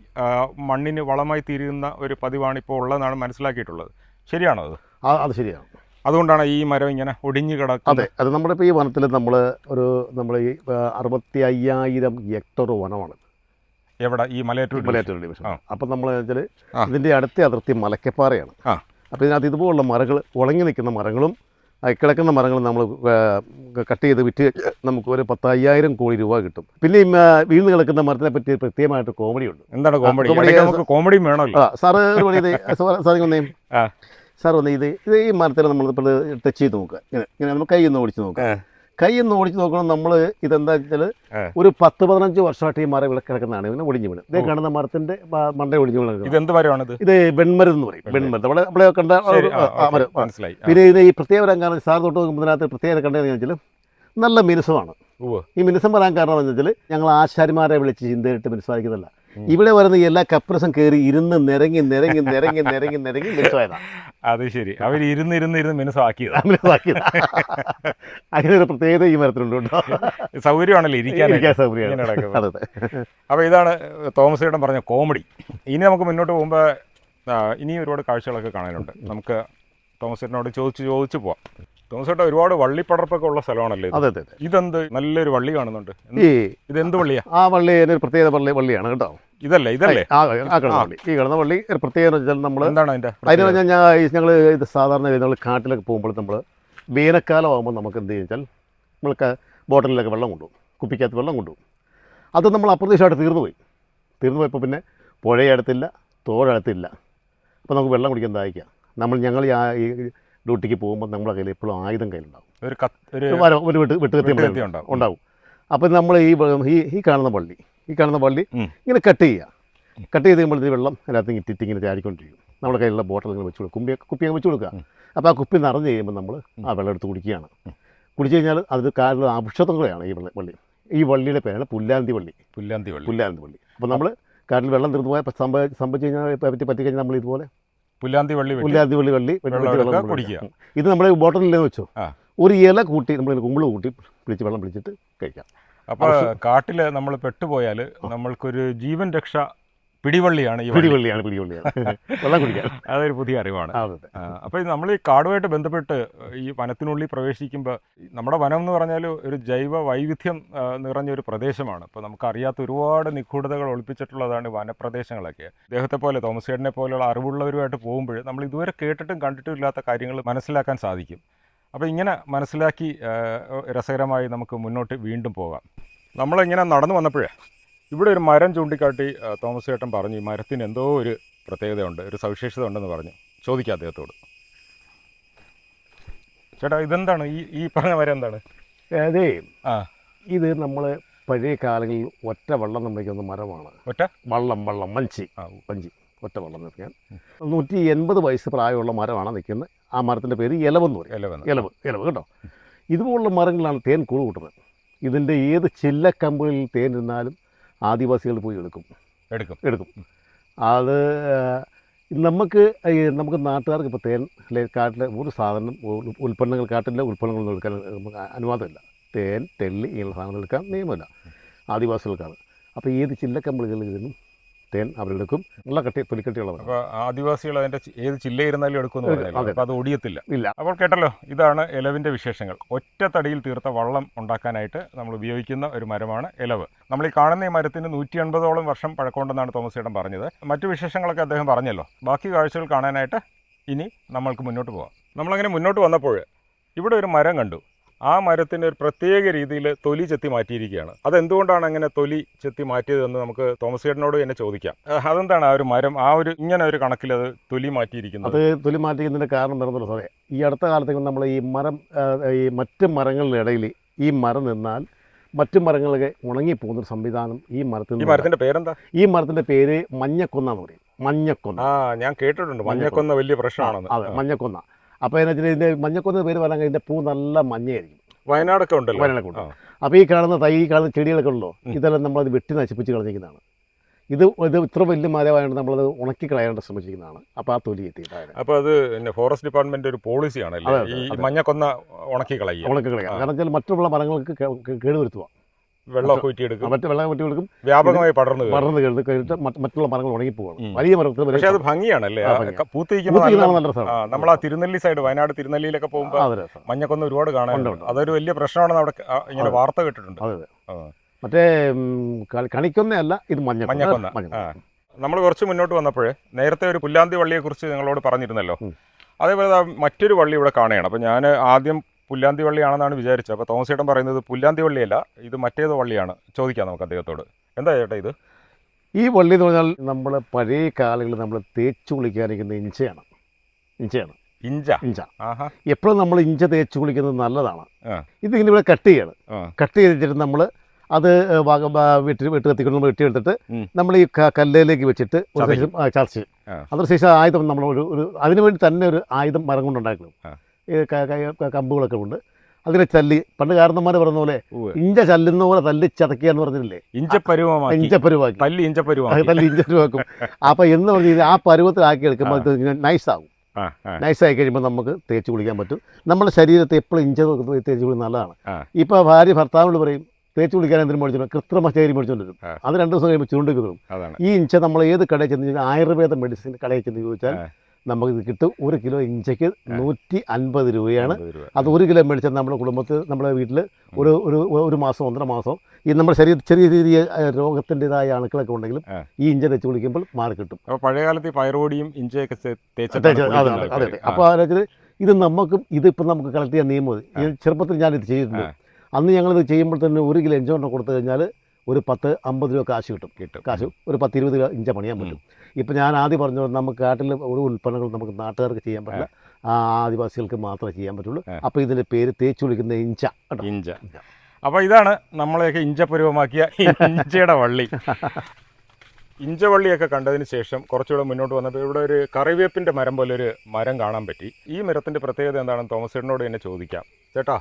മണ്ണിന് വളമായി തീരുന്ന ഒരു പതിവാണ് ഇപ്പോൾ ഉള്ളതെന്നാണ് മനസ്സിലാക്കിയിട്ടുള്ളത്. ശരിയാണോ അത്? അത് ശരിയാണ്. അതുകൊണ്ടാണ് ഈ മരം ഇങ്ങനെ ഒടിഞ്ഞു കിടക്കുന്നത്. അതെ, അത് നമ്മളിപ്പോൾ ഈ വനത്തിൽ നമ്മൾ ഈ 65,000 ഹെക്ടർ വനമാണ്. എവിടെ? ഈ മലയാറ്റൂർ ഡിവിഷൻ. അപ്പം നമ്മൾ വെച്ചാൽ ഇതിൻ്റെ അടുത്ത അതിർത്തി മലക്കപ്പാറയാണ്. അപ്പോൾ ഇതിനകത്ത് ഇതുപോലുള്ള മരങ്ങൾ, ഉണങ്ങി നിൽക്കുന്ന മരങ്ങളും കിടക്കുന്ന മരങ്ങളും നമ്മൾ കട്ട് ചെയ്ത് വിറ്റ് നമുക്ക് ഒരു 10,000 കോടി രൂപ കിട്ടും. പിന്നെ വീണ് കിടക്കുന്ന മരത്തിനെ പറ്റി പ്രത്യേകമായിട്ട് കോമഡിയുണ്ട്. എന്താണ് കോമഡി? കോമഡിയും വേണമല്ലോ. സാറ് ഒരു പണി സാർ വന്ന് ഇത് ഈ മരത്തിൽ നമ്മളിപ്പോൾ ടച്ച് ചെയ്ത് നോക്കുക, ഇങ്ങനെ നമ്മൾ കൈ ഒന്ന് ഓടിച്ച് നോക്കുക. കൈ ഒന്ന് ഓടിച്ച് നോക്കണം. നമ്മൾ ഇതെന്താ വെച്ചാൽ ഒരു 10-15 വർഷമായിട്ട് ഈ മരം ഇവിടെ കിടക്കുന്നതാണ്. ഇങ്ങനെ ഒടിഞ്ഞു വീണ് ഇതേ കാണുന്ന മരത്തിൻ്റെ മണ്ട ഒടിഞ്ഞു വീണ്. ഇത് വെൺമരം എന്ന് പറയും. വെൺമരം നമ്മളെ കണ്ട മരം. പിന്നെ ഇത് ഈ പ്രത്യേക വരാൻ കാരണം സാർ തൊട്ട് നോക്കുമ്പോൾ ഇതിനകത്ത് പ്രത്യേകത കണ്ടതെന്ന് വെച്ചാൽ നല്ല മിനുസമാണ്. ഈ മിനുസം വരാൻ കാരണം എന്ന് വെച്ചാൽ ഞങ്ങൾ ആശാരിമാരെ വിളിച്ച് ചിന്തയിട്ട് മിനുസമായിരിക്കുന്നതല്ല. ഇവിടെ വരുന്ന എല്ലാ കപ്രസും കയറി ഇരുന്ന് നിരങ്ങി മിനുസമായതാണ്. അത് ശരി, അവർ ഇരുന്ന് മിനുസമാക്കിയത്. അങ്ങനെ ഒരു പ്രത്യേകത ഈ മരത്തിനുണ്ട്. സൗകര്യമാണല്ലോ ഇരിക്കാൻ സൗകര്യം. അപ്പോൾ ഇതാണ് തോമസ് ചേട്ടൻ പറഞ്ഞ കോമഡി. ഇനി നമുക്ക് മുന്നോട്ട് പോകുമ്പോൾ ഇനി ഒരുപാട് കാഴ്ചകളൊക്കെ കാണാനുണ്ട്. നമുക്ക് തോമസ് ചേട്ടനോട് ചോദിച്ചു പോവാം. തോമസ് ചേട്ടാ, ഒരുപാട് വള്ളിപ്പടർപ്പൊക്കെ ഉള്ള സ്ഥലമാണല്ലേ? അതെ. ഇതെന്ത് നല്ലൊരു വള്ളി കാണുന്നുണ്ട്. ഇതെന്ത് വള്ളിയാ? ആ വള്ളി ഒരു പ്രത്യേക വള്ളിയാണ് കേട്ടോ. ഇതല്ലേ ഈ കിടന്ന വള്ളി ഒരു പ്രത്യേകത വെച്ചാൽ നമ്മൾ എന്താണ് അതിൻ്റെ? അതിന് പറഞ്ഞാൽ ഞങ്ങൾ ഇത് സാധാരണ നമ്മൾ കാട്ടിലൊക്കെ പോകുമ്പോൾ നമ്മൾ വേനൽക്കാലം ആകുമ്പോൾ നമുക്ക് എന്ത് വെച്ചാൽ നമ്മൾക്ക് ബോട്ടിലൊക്കെ വെള്ളം കൊണ്ടുപോകും, കുപ്പിക്കകത്ത് വെള്ളം കൊണ്ടുപോകും. അത് നമ്മൾ അപ്രതീക്ഷിതമായിട്ട് തീർന്നു പോയപ്പോൾ പിന്നെ പുഴയടുത്തില്ല, തോടടുത്തില്ല. അപ്പോൾ നമുക്ക് വെള്ളം കുടിക്കാൻ ദാഹിക്കുക. ഞങ്ങൾ ഈ ഡ്യൂട്ടിക്ക് പോകുമ്പോൾ നമ്മുടെ കയ്യിൽ എപ്പോഴും ആയുധം കയ്യിലുണ്ടാവും, ഒരു വെട്ടുകത്തി ഉണ്ടാവും. അപ്പോൾ നമ്മൾ ഈ കാണുന്ന വള്ളി ഇങ്ങനെ കട്ട് ചെയ്ത് കഴിയുമ്പോൾ വെള്ളം അതിനകത്ത് ഇട്ടിട്ട് ഇങ്ങനെ ചാടിക്കൊണ്ടിരിക്കും. നമ്മുടെ കയ്യിലുള്ള ബോട്ടിൽ ഇങ്ങനെ വെച്ച് കൊടുക്കും, കുപ്പി അങ്ങ് വെച്ച് കൊടുക്കുക. അപ്പോൾ ആ കുപ്പി നിറഞ്ഞ് കഴിയുമ്പോൾ നമ്മൾ ആ വെള്ളം എടുത്ത് കുടിക്കുകയാണ്. കുടിച്ചു കഴിഞ്ഞാൽ അത് കാട്ടിലുള്ള ഔഷധങ്ങളെയാണ് ഈ വള്ളി. ഈ വള്ളിയുടെ പേരാണ് പുല്ലാന്തി വള്ളി. അപ്പോൾ നമ്മൾ കാട്ടിൽ വെള്ളം തീർന്നു പോയാൽ സംഭവിച്ചു കഴിഞ്ഞാൽ പറ്റി കഴിഞ്ഞാൽ നമ്മൾ ഇതുപോലെ പുല്ലാന്തി വള്ളി കുടിക്കുക. ഇത് നമ്മുടെ ബോട്ടിലെന്ന് വെച്ചോ, ഒരു ഇല കൂട്ടി നമ്മൾ കുമ്പിള് കൂട്ടി വെള്ളം പിടിച്ചിട്ട് കഴിക്കാം. അപ്പോൾ കാട്ടിൽ നമ്മൾ പെട്ടുപോയാൽ നമ്മൾക്കൊരു ജീവൻ രക്ഷ പിടിവള്ളിയാണ് വെള്ളം കുടിക്കാൻ. അതൊരു പുതിയ അറിവാണ്. അപ്പോൾ നമ്മൾ ഈ കാടുമായിട്ട് ബന്ധപ്പെട്ട് ഈ വനത്തിനുള്ളിൽ പ്രവേശിക്കുമ്പോൾ നമ്മുടെ വനം എന്ന് പറഞ്ഞാൽ ഒരു ജൈവ വൈവിധ്യം നിറഞ്ഞൊരു പ്രദേശമാണ്. അപ്പോൾ നമുക്കറിയാത്ത ഒരുപാട് നിഗൂഢതകൾ ഒളിപ്പിച്ചിട്ടുള്ളതാണ് വനപ്രദേശങ്ങളൊക്കെ. അദ്ദേഹത്തെ പോലെ തോമസ് ചേട്ടനെ പോലെയുള്ള അറിവുള്ളവരുമായിട്ട് പോകുമ്പോൾ നമ്മൾ ഇതുവരെ കേട്ടിട്ടും കണ്ടിട്ടും ഇല്ലാത്ത കാര്യങ്ങൾ മനസ്സിലാക്കാൻ സാധിക്കും. അപ്പോൾ ഇങ്ങനെ മനസ്സിലാക്കി രസകരമായി നമുക്ക് മുന്നോട്ട് വീണ്ടും പോകാം. നമ്മളിങ്ങനെ നടന്നു വന്നപ്പോഴേ ഇവിടെ ഒരു മരം ചൂണ്ടിക്കാട്ടി തോമസ് ചേട്ടൻ പറഞ്ഞു ഈ മരത്തിന് എന്തോ ഒരു പ്രത്യേകതയുണ്ട്, ഒരു സവിശേഷത ഉണ്ടെന്ന് പറഞ്ഞു. ചോദിക്കാം അദ്ദേഹത്തോട്. ചേട്ടാ, ഇതെന്താണ് ഈ പറഞ്ഞ മരം എന്താണ്? അതെ, ഇത് നമ്മൾ പഴയ കാലങ്ങളിൽ ഒറ്റ വെള്ളം നിർമ്മിക്കുന്ന മരമാണ്. ഒറ്റ വള്ളം മഞ്ചി ഒറ്റ വെള്ളം നിൽക്കാൻ 180 വയസ്സ് പ്രായമുള്ള മരമാണ് നിൽക്കുന്നത്. ആ മരത്തിൻ്റെ പേര് ഇലവെന്ന് പറയും. ഇലവ് കേട്ടോ. ഇതുപോലുള്ള മരങ്ങളാണ് തേൻ കൂട് കൂട്ടുന്നത്. ഇതിൻ്റെ ഏത് ചില്ലക്കമ്പുകളിൽ തേൻ ഇരുന്നാലും ആദിവാസികൾ പോയി എടുക്കും. അത് നമുക്ക് നാട്ടുകാർക്ക് ഇപ്പോൾ തേൻ കാട്ടിലെ ഒരു സാധനം ഉൽപ്പന്നങ്ങൾ കാട്ടിലെ ഉൽപ്പന്നങ്ങളൊന്നും എടുക്കാൻ നമുക്ക് അനുവാദമില്ല. തേൻ, തെള്ളി ഇങ്ങനെയുള്ള സാധനങ്ങൾ എടുക്കാൻ നിയമമില്ല ആദിവാസികൾക്കാണ്. അപ്പോൾ ഏത് ചില്ലക്കമ്പളികളിൽ നിന്നും തേൻ അവരെടുക്കും. നല്ല തൊലിക്കട്ടിയുള്ളവർ. അപ്പോൾ ആദിവാസികൾ അതിൻ്റെ ഏത് ചില്ലയിരുന്നാലും എടുക്കുമെന്ന് പറഞ്ഞാൽ അപ്പോൾ അത് ഒടിയത്തില്ല. ഇല്ല. അപ്പോൾ കേട്ടല്ലോ, ഇതാണ് ഇലവിൻ്റെ വിശേഷങ്ങൾ. ഒറ്റ തടിയിൽ തീർത്ത വള്ളം ഉണ്ടാക്കാനായിട്ട് നമ്മൾ ഉപയോഗിക്കുന്ന ഒരു മരമാണ് ഇലവ്. നമ്മൾ ഈ കാണുന്ന ഈ മരത്തിന് 180ഓളം വർഷം പഴക്കമുണ്ടെന്നാണ് തോമസ് ചേട്ടൻ പറഞ്ഞത്. മറ്റു വിശേഷങ്ങളൊക്കെ അദ്ദേഹം പറഞ്ഞല്ലോ. ബാക്കി കാഴ്ചകൾ കാണാനായിട്ട് ഇനി നമ്മൾക്ക് മുന്നോട്ട് പോകാം. നമ്മളങ്ങനെ മുന്നോട്ട് വന്നപ്പോൾ ഇവിടെ ഒരു മരം കണ്ടു. ആ മരത്തിന് ഒരു പ്രത്യേക രീതിയിൽ തൊലി ചെത്തി മാറ്റിയിരിക്കുകയാണ്. അതെന്തുകൊണ്ടാണ് അങ്ങനെ തൊലി ചെത്തി മാറ്റിയതെന്ന് നമുക്ക് തോമസ് ചേട്ടനോട് തന്നെ ചോദിക്കാം. അതെന്താണ് ആ ഒരു മരം ഇങ്ങനെ ഒരു കണക്കിൽ അത് തൊലി മാറ്റിയിരിക്കുന്നത്? അത് തൊലി മാറ്റിക്കുന്നതിൻ്റെ കാരണം വരുന്നില്ല സാറേ. ഈ അടുത്ത കാലത്തേക്ക് നമ്മൾ ഈ മറ്റ് മരങ്ങളുടെ ഇടയിൽ ഈ മരം നിന്നാൽ മറ്റു മരങ്ങളൊക്കെ ഉണങ്ങിപ്പോകുന്നൊരു സംവിധാനം ഈ മരത്തിൻ്റെ പേരെന്താ? ഈ മരത്തിൻ്റെ പേര് മഞ്ഞക്കൊന്ന എന്ന് പറയും. മഞ്ഞക്കൊന്ന. ഞാൻ കേട്ടിട്ടുണ്ട്. മഞ്ഞക്കൊന്ന വലിയ പ്രശ്നമാണ്. അതെ, മഞ്ഞക്കൊന്ന. അപ്പോൾ എന്ന് വെച്ചാൽ ഇതിൻ്റെ മഞ്ഞക്കൊന്ന പേര് പറയാൻ ഇതിൻ്റെ പൂ നല്ല മഞ്ഞയായിരിക്കും. വയനാടൊക്കെ ഉണ്ടല്ലോ. വയനാടൊക്കെ ഉണ്ട്. അപ്പോൾ ഈ കാണുന്ന ചെടികളൊക്കെ ഉണ്ടല്ലോ, ഇതെല്ലാം നമ്മളത് വെട്ടി നശിപ്പിച്ച് കളഞ്ഞിരിക്കുന്നതാണ്. ഇത് ഇത്ര വലിയ മരമായതുകൊണ്ട് നമ്മളത് ഉണക്കി കളയാണ്ട് ശ്രമിച്ചിരിക്കുന്നതാണ്. അപ്പോൾ ആ തൊലി എത്തിയിട്ടാണ്. അപ്പോൾ അത് ഫോറസ്റ്റ് ഡിപ്പാർട്ട്മെന്റ് ഒരു പോളിസിയാണല്ലേ ഈ മഞ്ഞക്കൊന്ന ഉണക്കി കളയുക. കാരണം വെച്ചാൽ മറ്റുള്ള മരങ്ങൾക്ക് കേടുവരുത്തുക. വെള്ളമൊക്കെ ഊറ്റിയെടുക്കും. മറ്റു വെള്ളം ഊറ്റിയെടുക്കും. വ്യാപകമായി പടർന്നു കഴിഞ്ഞിട്ട് മറ്റുള്ള മരങ്ങൾ ഉണങ്ങിപ്പോവാണ്. വലിയ മരത്തിൽ. പക്ഷേ അത് ഭംഗിയാണല്ലേ, പൂത്തിരിക്കുമ്പോൾ. നമ്മൾ ആ തിരുനെല്ലി സൈഡ്, വയനാട് തിരുനെല്ലിയിലൊക്കെ പോകുമ്പോൾ മഞ്ഞക്കൊന്ന ഒരുപാട് കാണാനുണ്ട്. അതൊരു വലിയ പ്രശ്നമാണെന്ന് അവിടെ ഇങ്ങനെ വാർത്ത കേട്ടിട്ടുണ്ട്. മറ്റേ കണിക്കൊന്നയല്ല, ഇത് മഞ്ഞക്കൊന്ന. നമ്മൾ കുറച്ച് മുന്നോട്ട് വന്നപ്പോൾ നേരത്തെ ഒരു പുല്ലാന്തി വള്ളിയെക്കുറിച്ച് നിങ്ങളോട് പറഞ്ഞിരുന്നല്ലോ. അതേപോലെ മറ്റൊരു വള്ളി ഇവിടെ കാണുകയാണ്. അപ്പോൾ ഞാൻ ആദ്യം പുല്ലാന്തി വള്ളിയാണെന്നാണ് വിചാരിച്ചത്. അപ്പോൾ തോമസ് ചേട്ടൻ പറയുന്നത് പുല്ലാന്തി വള്ളിയല്ല, ഇത് മറ്റേതോ വള്ളിയാണ്. ചോദിക്കാം നമുക്ക് അദ്ദേഹത്തോട്. എന്താ ചേട്ടാ ഇത്? ഈ വള്ളി എന്ന് പറഞ്ഞാൽ നമ്മൾ പഴയ കാലങ്ങളിൽ നമ്മൾ തേച്ച് കുളിക്കാനിരിക്കുന്ന ഇഞ്ചയാണ്. ഇഞ്ച എപ്പോഴും നമ്മൾ ഇഞ്ച തേച്ച് കുളിക്കുന്നത് നല്ലതാണ്. ഇതിങ്ങനെ ഇവിടെ കട്ട് ചെയ്തിട്ട് നമ്മൾ അത് വെട്ടി കത്തിക്കൊണ്ട് നമ്മൾ വെട്ടിയെടുത്തിട്ട് നമ്മൾ ഈ കല്ലിലേക്ക് വെച്ചിട്ട് ചർച്ച് അതിനുശേഷം ആയുധം നമ്മൾ അതിനുവേണ്ടി തന്നെ ഒരു ആയുധം മരം കൊണ്ടുണ്ടാക്കണം. കമ്പുകളൊക്കെ ഉണ്ട്. അതിനെ ചല്ലി പണ്ട് കാരണന്മാർ പറഞ്ഞ പോലെ ഇഞ്ച ചല്ലുന്ന പോലെ തല്ലി ചതക്കിയാന്ന് പറഞ്ഞില്ലേ, ഇഞ്ചപ്പരുവാക്കി തല്ലി ഇഞ്ചപ്പരുവാക്കും. അപ്പോൾ എന്ന് പറഞ്ഞാൽ ആ പരുവത്തിലാക്കി എടുക്കുമ്പോൾ അത് നൈസാകും. നൈസായി കഴിയുമ്പോൾ നമുക്ക് തേച്ച് കുളിക്കാൻ പറ്റും. നമ്മുടെ ശരീരത്തെ എപ്പോഴും ഇഞ്ച തേച്ച് കുളിക്കുന്നത് നല്ലതാണ്. ഇപ്പോൾ ഭാര്യ ഭർത്താവിനോട് പറയും തേച്ച് കുളിക്കാൻ എന്തിനും മേടിച്ചോ, കൃത്രിമ ചേരി മേടിച്ചുകൊണ്ട് വരും. അത് 2 ദിവസം കഴിയുമ്പോൾ ചൂണ്ടി വെക്കും. ഈ ഇഞ്ച നമ്മൾ ഏത് കടയിൽ ചെന്ന് ആയുർവേദ മെഡിസിൻ കടയിൽ ചെന്ന് ചോദിച്ചാൽ നമുക്കിത് കിട്ടും. 1 കിലോ ഇഞ്ചയ്ക്ക് 150 രൂപയാണ്. അത് 1 കിലോ മേടിച്ചാൽ നമ്മുടെ കുടുംബത്തിൽ നമ്മുടെ വീട്ടിൽ ഒരു മാസം 1.5 മാസം ഈ നമ്മുടെ ശരീരത്തിൽ ചെറിയ ചെറിയ രോഗത്തിൻ്റെതായ അണുക്കളൊക്കെ ഉണ്ടെങ്കിലും ഈ ഇഞ്ച തേച്ച് കുളിക്കുമ്പോൾ മാറി കിട്ടും. അപ്പോൾ പഴയകാലത്ത് പയറുപൊടിയും ഇഞ്ചയൊക്കെ അതെ. അപ്പോൾ അതായത് ഇത് ഇതിപ്പോൾ നമുക്ക് കളക്ട് ചെയ്യാൻ നിയമം. ചെറുപ്പത്തിൽ ഞാനിത് ചെയ്തിട്ടുണ്ട്. അന്ന് ഞങ്ങളിത് ചെയ്യുമ്പോൾ തന്നെ 1 കിലോ ഇഞ്ച കൊണ്ട് കൊടുത്തു കഴിഞ്ഞാൽ ഒരു 10-50 രൂപ കാശ് കിട്ടും. കാശ് ഒരു 10-20 കിലോ ഇഞ്ച പണിയാൻ പറ്റും. ഇപ്പം ഞാൻ ആദ്യം പറഞ്ഞു, നമുക്ക് കാട്ടിൽ ഒരു ഉൽപ്പന്നങ്ങൾ നമുക്ക് നാട്ടുകാർക്ക് ചെയ്യാൻ പറ്റില്ല, ആദിവാസികൾക്ക് മാത്രമേ ചെയ്യാൻ പറ്റുള്ളൂ. അപ്പോൾ ഇതിൻ്റെ പേര് തേച്ച് കുളിക്കുന്ന ഇഞ്ച. അപ്പോൾ ഇതാണ് നമ്മളെയൊക്കെ ഇഞ്ചപരുവമാക്കിയ ഇഞ്ചയുടെ വള്ളി. ഇഞ്ചവള്ളിയൊക്കെ കണ്ടതിന് ശേഷം കുറച്ചുകൂടെ മുന്നോട്ട് വന്നപ്പോൾ ഇവിടെ ഒരു കറിവേപ്പിൻ്റെ മരം പോലെ ഒരു മരം കാണാൻ പറ്റി. ഈ മരത്തിൻ്റെ പ്രത്യേകത എന്താണെന്ന് തോമസ് ചേട്ടനോട് തന്നെ ചോദിക്കാം. ചേട്ടാ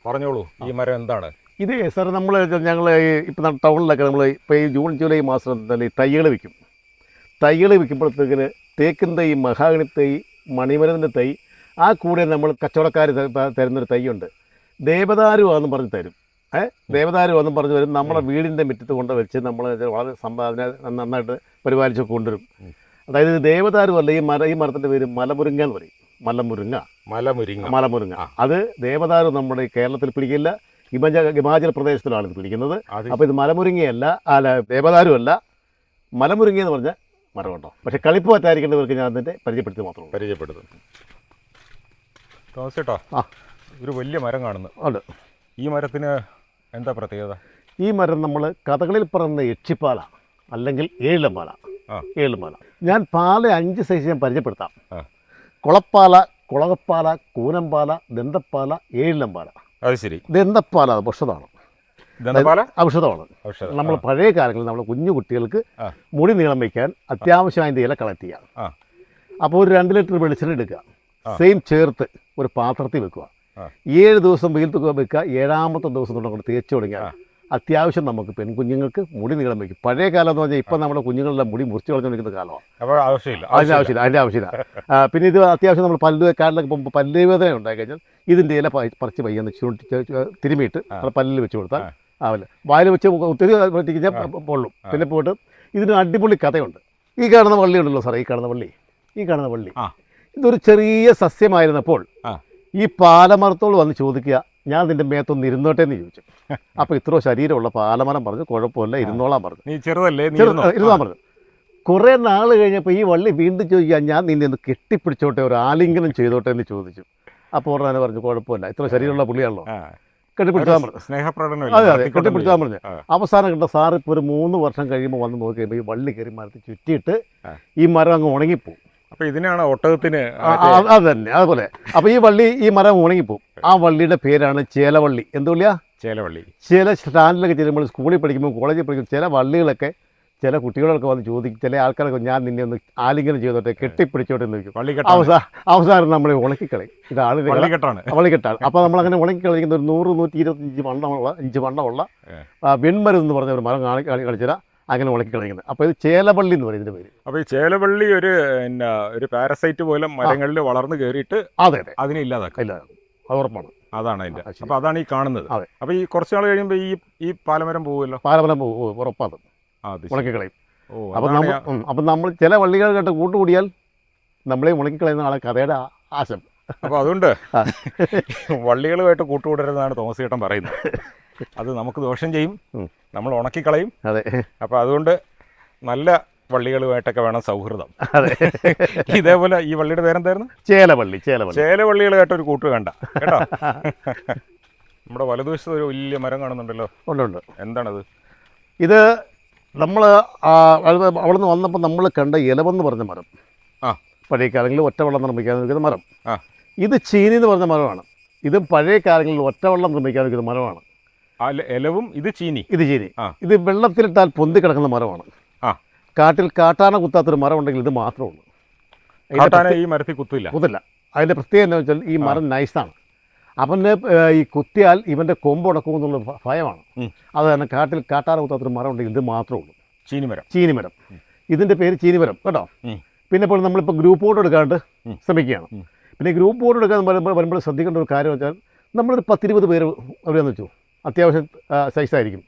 പറഞ്ഞോളൂ, ഈ മരം എന്താണ്? ഇത് സാർ ഞങ്ങൾ ഇപ്പം ടൗണിലൊക്കെ നമ്മൾ ഇപ്പോൾ ഈ ജൂൺ ജൂലൈ മാസം തന്നെ തൈകൾ വിൽക്കും. തൈകൾ വിൽക്കുമ്പോഴത്തേക്കിന് തേക്കിൻ തൈ, മഹാഗണി തൈ, മണിമരത്തിൻ്റെ തൈ, ആ കൂടെ നമ്മൾ കച്ചവടക്കാർ തരുന്നൊരു തൈയുണ്ട്. ദേവദാരുവാന്ന് പറഞ്ഞ് തരും. ദേവദാരുവാന്നും പറഞ്ഞ് വരും. നമ്മുടെ വീടിൻ്റെ മുറ്റത്ത് കൊണ്ട് വെച്ച് നമ്മൾ വളരെ അതിനെ നന്നായിട്ട് പരിപാലിച്ച് കൊണ്ടുവരും. അതായത് ദേവദാരു അല്ല, ഈ മരത്തിൻ്റെ പേര് മലമുരുങ്ങ എന്ന് പറയും. മലമുരുങ്ങ. അത് ദേവദാരു നമ്മുടെ കേരളത്തിൽ പിടിക്കില്ല, ഹിമാചൽ പ്രദേശത്തിലാണ് ഇത് പിടിക്കുന്നത്. അപ്പോൾ ഇത് മലമുരുങ്ങയല്ല, ദേവദാരു അല്ല, മലമുരുങ്ങ എന്ന് പറഞ്ഞ മരം കേട്ടോ. പക്ഷെ കളിപ്പ് പറ്റാതിരിക്കേണ്ടവർക്ക് ഞാൻ അതിൻ്റെ പരിചയപ്പെടുത്തി മാത്രമേ പരിചയപ്പെടുത്തും. തോമസ് ചേട്ടാ, ഒരു വലിയ മരം കാണുന്നു. ഉണ്ട്. ഈ മരത്തിന് എന്താ പ്രത്യേകത? ഈ മരം നമ്മൾ കഥകളിൽ പറയുന്ന യക്ഷിപ്പാല അല്ലെങ്കിൽ ഏഴിലമ്പാല. ഞാൻ പാല 5 സൈസ് ഞാൻ പരിചയപ്പെടുത്താം. കുളപ്പാല, കുളകപ്പാല, കൂനമ്പാല, ദന്തപ്പാല, ഏഴിലമ്പാല. അത് ശരി. ദന്തപ്പാല അത് പക്ഷതാണ്. ദന്തപാല ഔഷധമാണ്. ഔഷധം. നമ്മൾ പഴയ കാലങ്ങളിൽ നമ്മുടെ കുഞ്ഞു കുട്ടികൾക്ക് ആ. മുടി നീളം വയ്ക്കാൻ അത്യാവശ്യം അതിൻ്റെ ഇല കളക്ട് ചെയ്യാം. ആ. അപ്പോൾ ഒരു 2 ലിറ്റർ വെളിച്ചെണ്ണ എടുക്കുക, ആ. സെയിം ചേർത്ത് ഒരു പാത്രത്തിൽ വെക്കുക, ആ. 7 ദിവസം വെയിലത്ത് വെക്കുക. 7ാമത്തെ ദിവസം കൊണ്ട് അങ്ങോട്ട് തേച്ച് തുടങ്ങിയാൽ ആ. അത്യാവശ്യം നമുക്ക് പെൺകുഞ്ഞുങ്ങൾക്ക് മുടി നീളം വയ്ക്കും. പഴയ കാലം എന്ന് പറഞ്ഞാൽ ഇപ്പം നമ്മുടെ കുഞ്ഞുങ്ങളുടെ മുടി മുറിച്ച് കളഞ്ഞുകൊണ്ടിരിക്കുന്ന കാലമാണ്. അപ്പോൾ ആവശ്യമില്ല. അതിൻ്റെ ആവശ്യമില്ല. പിന്നെ ഇത് അത്യാവശ്യം നമ്മൾ പല്ല് വെക്കാറിലൊക്കെ പോകുമ്പോൾ പല്ല് വേദന ഉണ്ടായി കഴിഞ്ഞാൽ ഇതിൻ്റെ ഇല പറിച്ച് പയ്യെന്ന് തിരുമിയിട്ട് നമ്മൾ പല്ലിൽ വെച്ച് കൊടുത്താൽ ആവില്ല. വായിൽ വെച്ച് ഒത്തിരി കഴിഞ്ഞാൽ പൊള്ളും. പിന്നെ പോയിട്ട് ഇതിന് അടിപൊളി കഥയുണ്ട്. ഈ കാണുന്ന വള്ളി ഉണ്ടല്ലോ സാറേ, ഈ കാണുന്ന വള്ളി ഇതൊരു ചെറിയ സസ്യമായിരുന്നപ്പോൾ ഈ പാലമരത്തോട് വന്ന് ചോദിക്കുക, ഞാൻ നിന്റെ മേത്തൊന്ന് ഇരുന്നോട്ടെ എന്ന് ചോദിച്ചു. അപ്പോൾ ഇത്രയോ ശരീരമുള്ള പാലമരം പറഞ്ഞു, കുഴപ്പമില്ല ഇരുന്നോളാൻ പറഞ്ഞു. നീ ചെറുതല്ലേ, ഇരുന്നാൻ പറഞ്ഞു. കുറേ നാൾ കഴിഞ്ഞപ്പോൾ ഈ വള്ളി വീണ്ടും ചോദിക്കുക, ഞാൻ നിന്നെ ഒന്ന് കെട്ടിപ്പിടിച്ചോട്ടെ, ഒരു ആലിംഗനം ചെയ്തോട്ടെ എന്ന് ചോദിച്ചു. അപ്പോൾ ഉടനെ പറഞ്ഞു, കുഴപ്പമില്ല ഇത്ര ശരീരമുള്ള പുള്ളിയാണല്ലോ, കെട്ടിപ്പിടിച്ചാൽ പറഞ്ഞു. സ്നേഹപ്രകടനം. അതെ, കെട്ടിപ്പിടിച്ചാൽ പറഞ്ഞു. അവസാനം കണ്ട സാറ് ഇപ്പോൾ ഒരു 3 വർഷം കഴിയുമ്പോൾ വന്ന് നോക്കി കഴിയുമ്പോൾ ഈ വള്ളി കയറി മരത്തിൽ ചുറ്റിയിട്ട് ഈ മരം അങ്ങ് ഉണങ്ങിപ്പോവും. അപ്പോൾ ഇതിനാണ് ഒട്ടകത്തിന് അത് തന്നെ അതുപോലെ. അപ്പോൾ ഈ മരം ഉണങ്ങിപ്പോവും. ആ വള്ളിയുടെ പേരാണ് ചേലവള്ളി. എന്തുവള്ളിയാ? ചേലവള്ളി. ചില സ്റ്റാൻഡിലൊക്കെ ചെല്ലുമ്പോൾ, സ്കൂളിൽ പഠിക്കുമ്പോൾ കോളേജിൽ പഠിക്കുമ്പോൾ ചില വള്ളികളൊക്കെ ചില കുട്ടികളൊക്കെ വന്ന് ചോദിക്കും, ചില ആൾക്കാരൊക്കെ ഞാൻ നിന്നെ ഒന്ന് ആലിംഗനം ചെയ്തോട്ടെ, കെട്ടിപ്പിടിച്ചോട്ടെ എന്ന് ചോദിക്കും. അവസാനം നമ്മൾ ഉണക്കിക്കളയും. ഇത് വള്ളിക്കെട്ടാണ്. അപ്പോൾ നമ്മളങ്ങനെ ഉണക്കിക്കളയുന്ന ഒരു 100-125 ഇഞ്ച് വണ്ണമുള്ള വെൺമരം എന്ന് പറഞ്ഞ ഒരു മരം കളിച്ചിട്ട് അങ്ങനെ ഉണക്കിക്കളയുന്നത്. അപ്പോൾ ഇത് ചേലവള്ളി എന്ന് പറയുന്നതിൻ്റെ പേര്. അപ്പോൾ ഈ ചേലവള്ളി ഒരു പാരസൈറ്റ് പോലെ മരങ്ങളിൽ വളർന്ന് കയറിയിട്ട് അതെ അതിനെ ഇല്ലാതാക്കും. അത് ഉറപ്പാണ്. അതാണ് അതിൻ്റെ. അപ്പോൾ അതാണ് ഈ കാണുന്നത്. അതെ. അപ്പോൾ ഈ കുറച്ച് നാൾ കഴിയുമ്പോൾ ഈ പാലമരം പോകുമല്ലോ. പാലമരം പോകും, ഉറപ്പാണ്. ഉണക്കിക്കളയും. അപ്പം നമ്മൾ ചില വള്ളികൾ കേട്ട് കൂട്ടുകൂടിയാൽ നമ്മളെ ഉണക്കിക്കളയുന്ന ആളെ കഥയുടെ ആശം. അപ്പോൾ അതുകൊണ്ട് വള്ളികളുമായിട്ട് കൂട്ടുകൂടരുതെന്നാണ് തോമസ് ചേട്ടൻ പറയുന്നത്. അത് നമുക്ക് ദോഷം ചെയ്യും, നമ്മൾ ഉണക്കിക്കളയും. അതെ. അപ്പോൾ അതുകൊണ്ട് നല്ല വള്ളികളുമായിട്ടൊക്കെ വേണം സൗഹൃദം. അതെ. ഇതേപോലെ ഈ വള്ളിയുടെ പേരെന്തായിരുന്നു? ചേലവള്ളികളുമായിട്ട് ഒരു കൂട്ട് വേണ്ട കേട്ടോ. നമ്മുടെ വലതുവശത്ത് ഒരു വലിയ മരം കാണുന്നുണ്ടല്ലോ. ഉണ്ട്. എന്താണത്? ഇത് നമ്മൾ അവിടെ നിന്ന് വന്നപ്പോൾ നമ്മൾ കണ്ട ഇലവെന്ന് പറഞ്ഞ മരം. പഴയ കാലങ്ങളിൽ ഒറ്റവെള്ളം നിർമ്മിക്കാൻ നിൽക്കുന്ന മരം. ഇത് ചീനി എന്ന് പറഞ്ഞ മരമാണ്. ഇതും പഴയ കാലങ്ങളിൽ ഒറ്റവെള്ളം നിർമ്മിക്കാൻ നിൽക്കുന്ന മരമാണ്. ഇലവും ഇത് ചീനി. ഇത് വെള്ളത്തിലിട്ടാൽ പൊന്തി കിടക്കുന്ന മരമാണ്. കാട്ടിൽ കാട്ടാന കുത്താത്തൊരു മരം ഉണ്ടെങ്കിൽ ഇത് മാത്രമേ ഉള്ളൂ. ഈ മരത്തിൽ കുത്തില്ല. അതിൻ്റെ പ്രത്യേകത എന്താ വെച്ചാൽ ഈ മരം നൈസാണ്. അവന് ഈ കുത്തിയാൽ ഇവൻ്റെ കൊമ്പ് ഉടക്കുമെന്നുള്ള ഭയമാണ്. അത് കാരണം കാട്ടിൽ കാട്ടാന കുത്താത്തൊരു മരം ഉണ്ടെങ്കിൽ ഇത് മാത്രമേ ഉള്ളൂ. ചീനിമരം. ഇതിൻ്റെ പേര് ചീനിമരം കേട്ടോ. പിന്നെ ഇപ്പോൾ നമ്മളിപ്പോൾ ഗ്രൂപ്പ് ഫോട്ടോ എടുക്കാണ്ട് ശ്രമിക്കുകയാണ്. പിന്നെ ഗ്രൂപ്പ് ഫോട്ടോ എടുക്കാൻ വരുമ്പോൾ ശ്രദ്ധിക്കേണ്ട ഒരു കാര്യം വെച്ചാൽ നമ്മളൊരു 10-20 പേര് എവിടെയാണെന്ന് വെച്ചു അത്യാവശ്യം സൈസായിരിക്കും.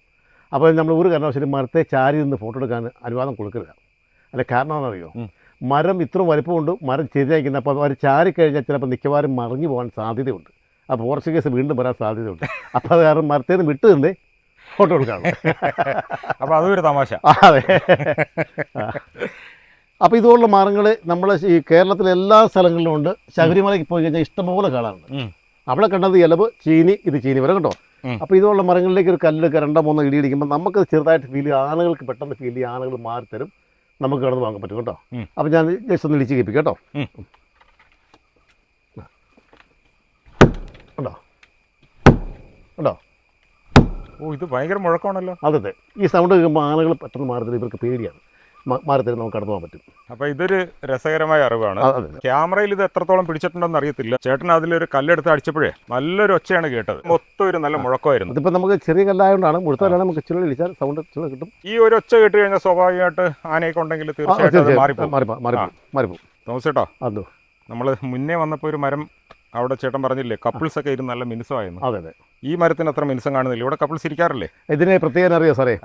അപ്പോൾ നമ്മൾ ഒരു കാരണവശാലും മരത്തെ ചാരി നിന്ന് ഫോട്ടോ എടുക്കാൻ അനുവാദം കൊടുക്കരുത്. അല്ല, കാരണം എന്താണെന്നറിയോ? മരം ഇത്ര വലിപ്പമുണ്ട്, മരം ചെരിഞ്ഞിരിക്കുന്നത്. അപ്പോൾ അവർ ചാരിക്കഴിഞ്ഞാൽ ചിലപ്പോൾ മിക്കവാറും മറിഞ്ഞു പോകാൻ സാധ്യതയുണ്ട്. അപ്പോൾ പോർച്ചുഗീസ് വീണ്ടും വരാൻ സാധ്യതയുണ്ട്. അപ്പോൾ അത് കാരണം മരത്തിൽ നിന്ന് വിട്ട് നിന്ന് ഫോട്ടോ എടുക്കാണ്. അപ്പോൾ അതൊരു തമാശ. അതെ. അപ്പോൾ ഇതുപോലുള്ള മരങ്ങൾ നമ്മൾ ഈ കേരളത്തിലെ എല്ലാ സ്ഥലങ്ങളിലും ഉണ്ട്. ശബരിമലയ്ക്ക് പോയി കഴിഞ്ഞാൽ ഇഷ്ടംപോലെ കാണാറുണ്ട്. അവിടെ കണ്ടത് ഇലവ്, ചീനി, ഇത് ചീനിമരം കേട്ടോ. അപ്പോൾ ഇതുപോലുള്ള മരങ്ങളിലേക്ക് ഒരു കല്ലെടുക്കുക, 2-3 ഇടി ഇടിക്കുമ്പോൾ നമുക്ക് ചെറുതായിട്ട് ഫീൽ ചെയ്യും. ആളുകൾക്ക് പെട്ടെന്ന് ഫീൽ ചെയ്യും. ആളുകൾ മാറിത്തരും, നമുക്ക് കിടന്ന് വാങ്ങാൻ പറ്റും കേട്ടോ. അപ്പോൾ ഞാൻ ജസ്റ്റ് ഒന്ന് ഇടിച്ച് കേൾപ്പിക്കാം കേട്ടോ. ഉണ്ടോ? ഇത് ഭയങ്കര മുഴക്കമാണല്ലോ. അതെ. ഈ സൗണ്ട് കേൾക്കുമ്പോൾ ആളുകൾ പെട്ടെന്ന് മാറിത്തരും. ഇവർക്ക് പേടിയാണ്. മാറിത്തരും, നമുക്ക് കടന്നു പോകാൻ പറ്റും. അപ്പോൾ ഇതൊരു രസകരമായ അറിവാണ്. ക്യാമറയിൽ ഇത് എത്രത്തോളം പിടിച്ചിട്ടുണ്ടെന്ന് അറിയത്തില്ല. ചേട്ടൻ അതിലൊരു കല്ലെടുത്ത് അടിച്ചപ്പോഴേ നല്ലൊരു ഒച്ചയാണ് കേട്ടത്. മൊത്തം ഒരു നല്ല മുഴക്കമായിരുന്നു. ഇതിപ്പോൾ നമുക്ക് ചെറിയ കല്ലായതുകൊണ്ടാണ്. മുഴുത്തവരാണ് നമുക്ക് ചില ഇടിച്ചാൽ സൗണ്ട് ചില കിട്ടും. ഈ ഒരു ഒച്ച കേട്ട് കഴിഞ്ഞാൽ സ്വാഭാവികമായിട്ട് ആനയൊക്കെ ഉണ്ടെങ്കിൽ തീർച്ചയായിട്ടും മാറിപ്പോകും. തോമസ് ചേട്ടാ, അതോ നമ്മൾ മുന്നേ വന്നപ്പോൾ ഒരു മരം അവിടെ ചേട്ടൻ പറഞ്ഞില്ലേ കപ്പിൾസ് ഒക്കെ ഇരുന്ന് നല്ല മിനുസമായിരുന്നു. അതെ. ഈ മരത്തിന് അത്ര മിനുസം കാണുന്നില്ല. ഇവിടെ കപ്പിൾസ് ഇരിക്കാറില്ലേ? ഇതിനെ പ്രത്യേകം അറിയോ സാറേ?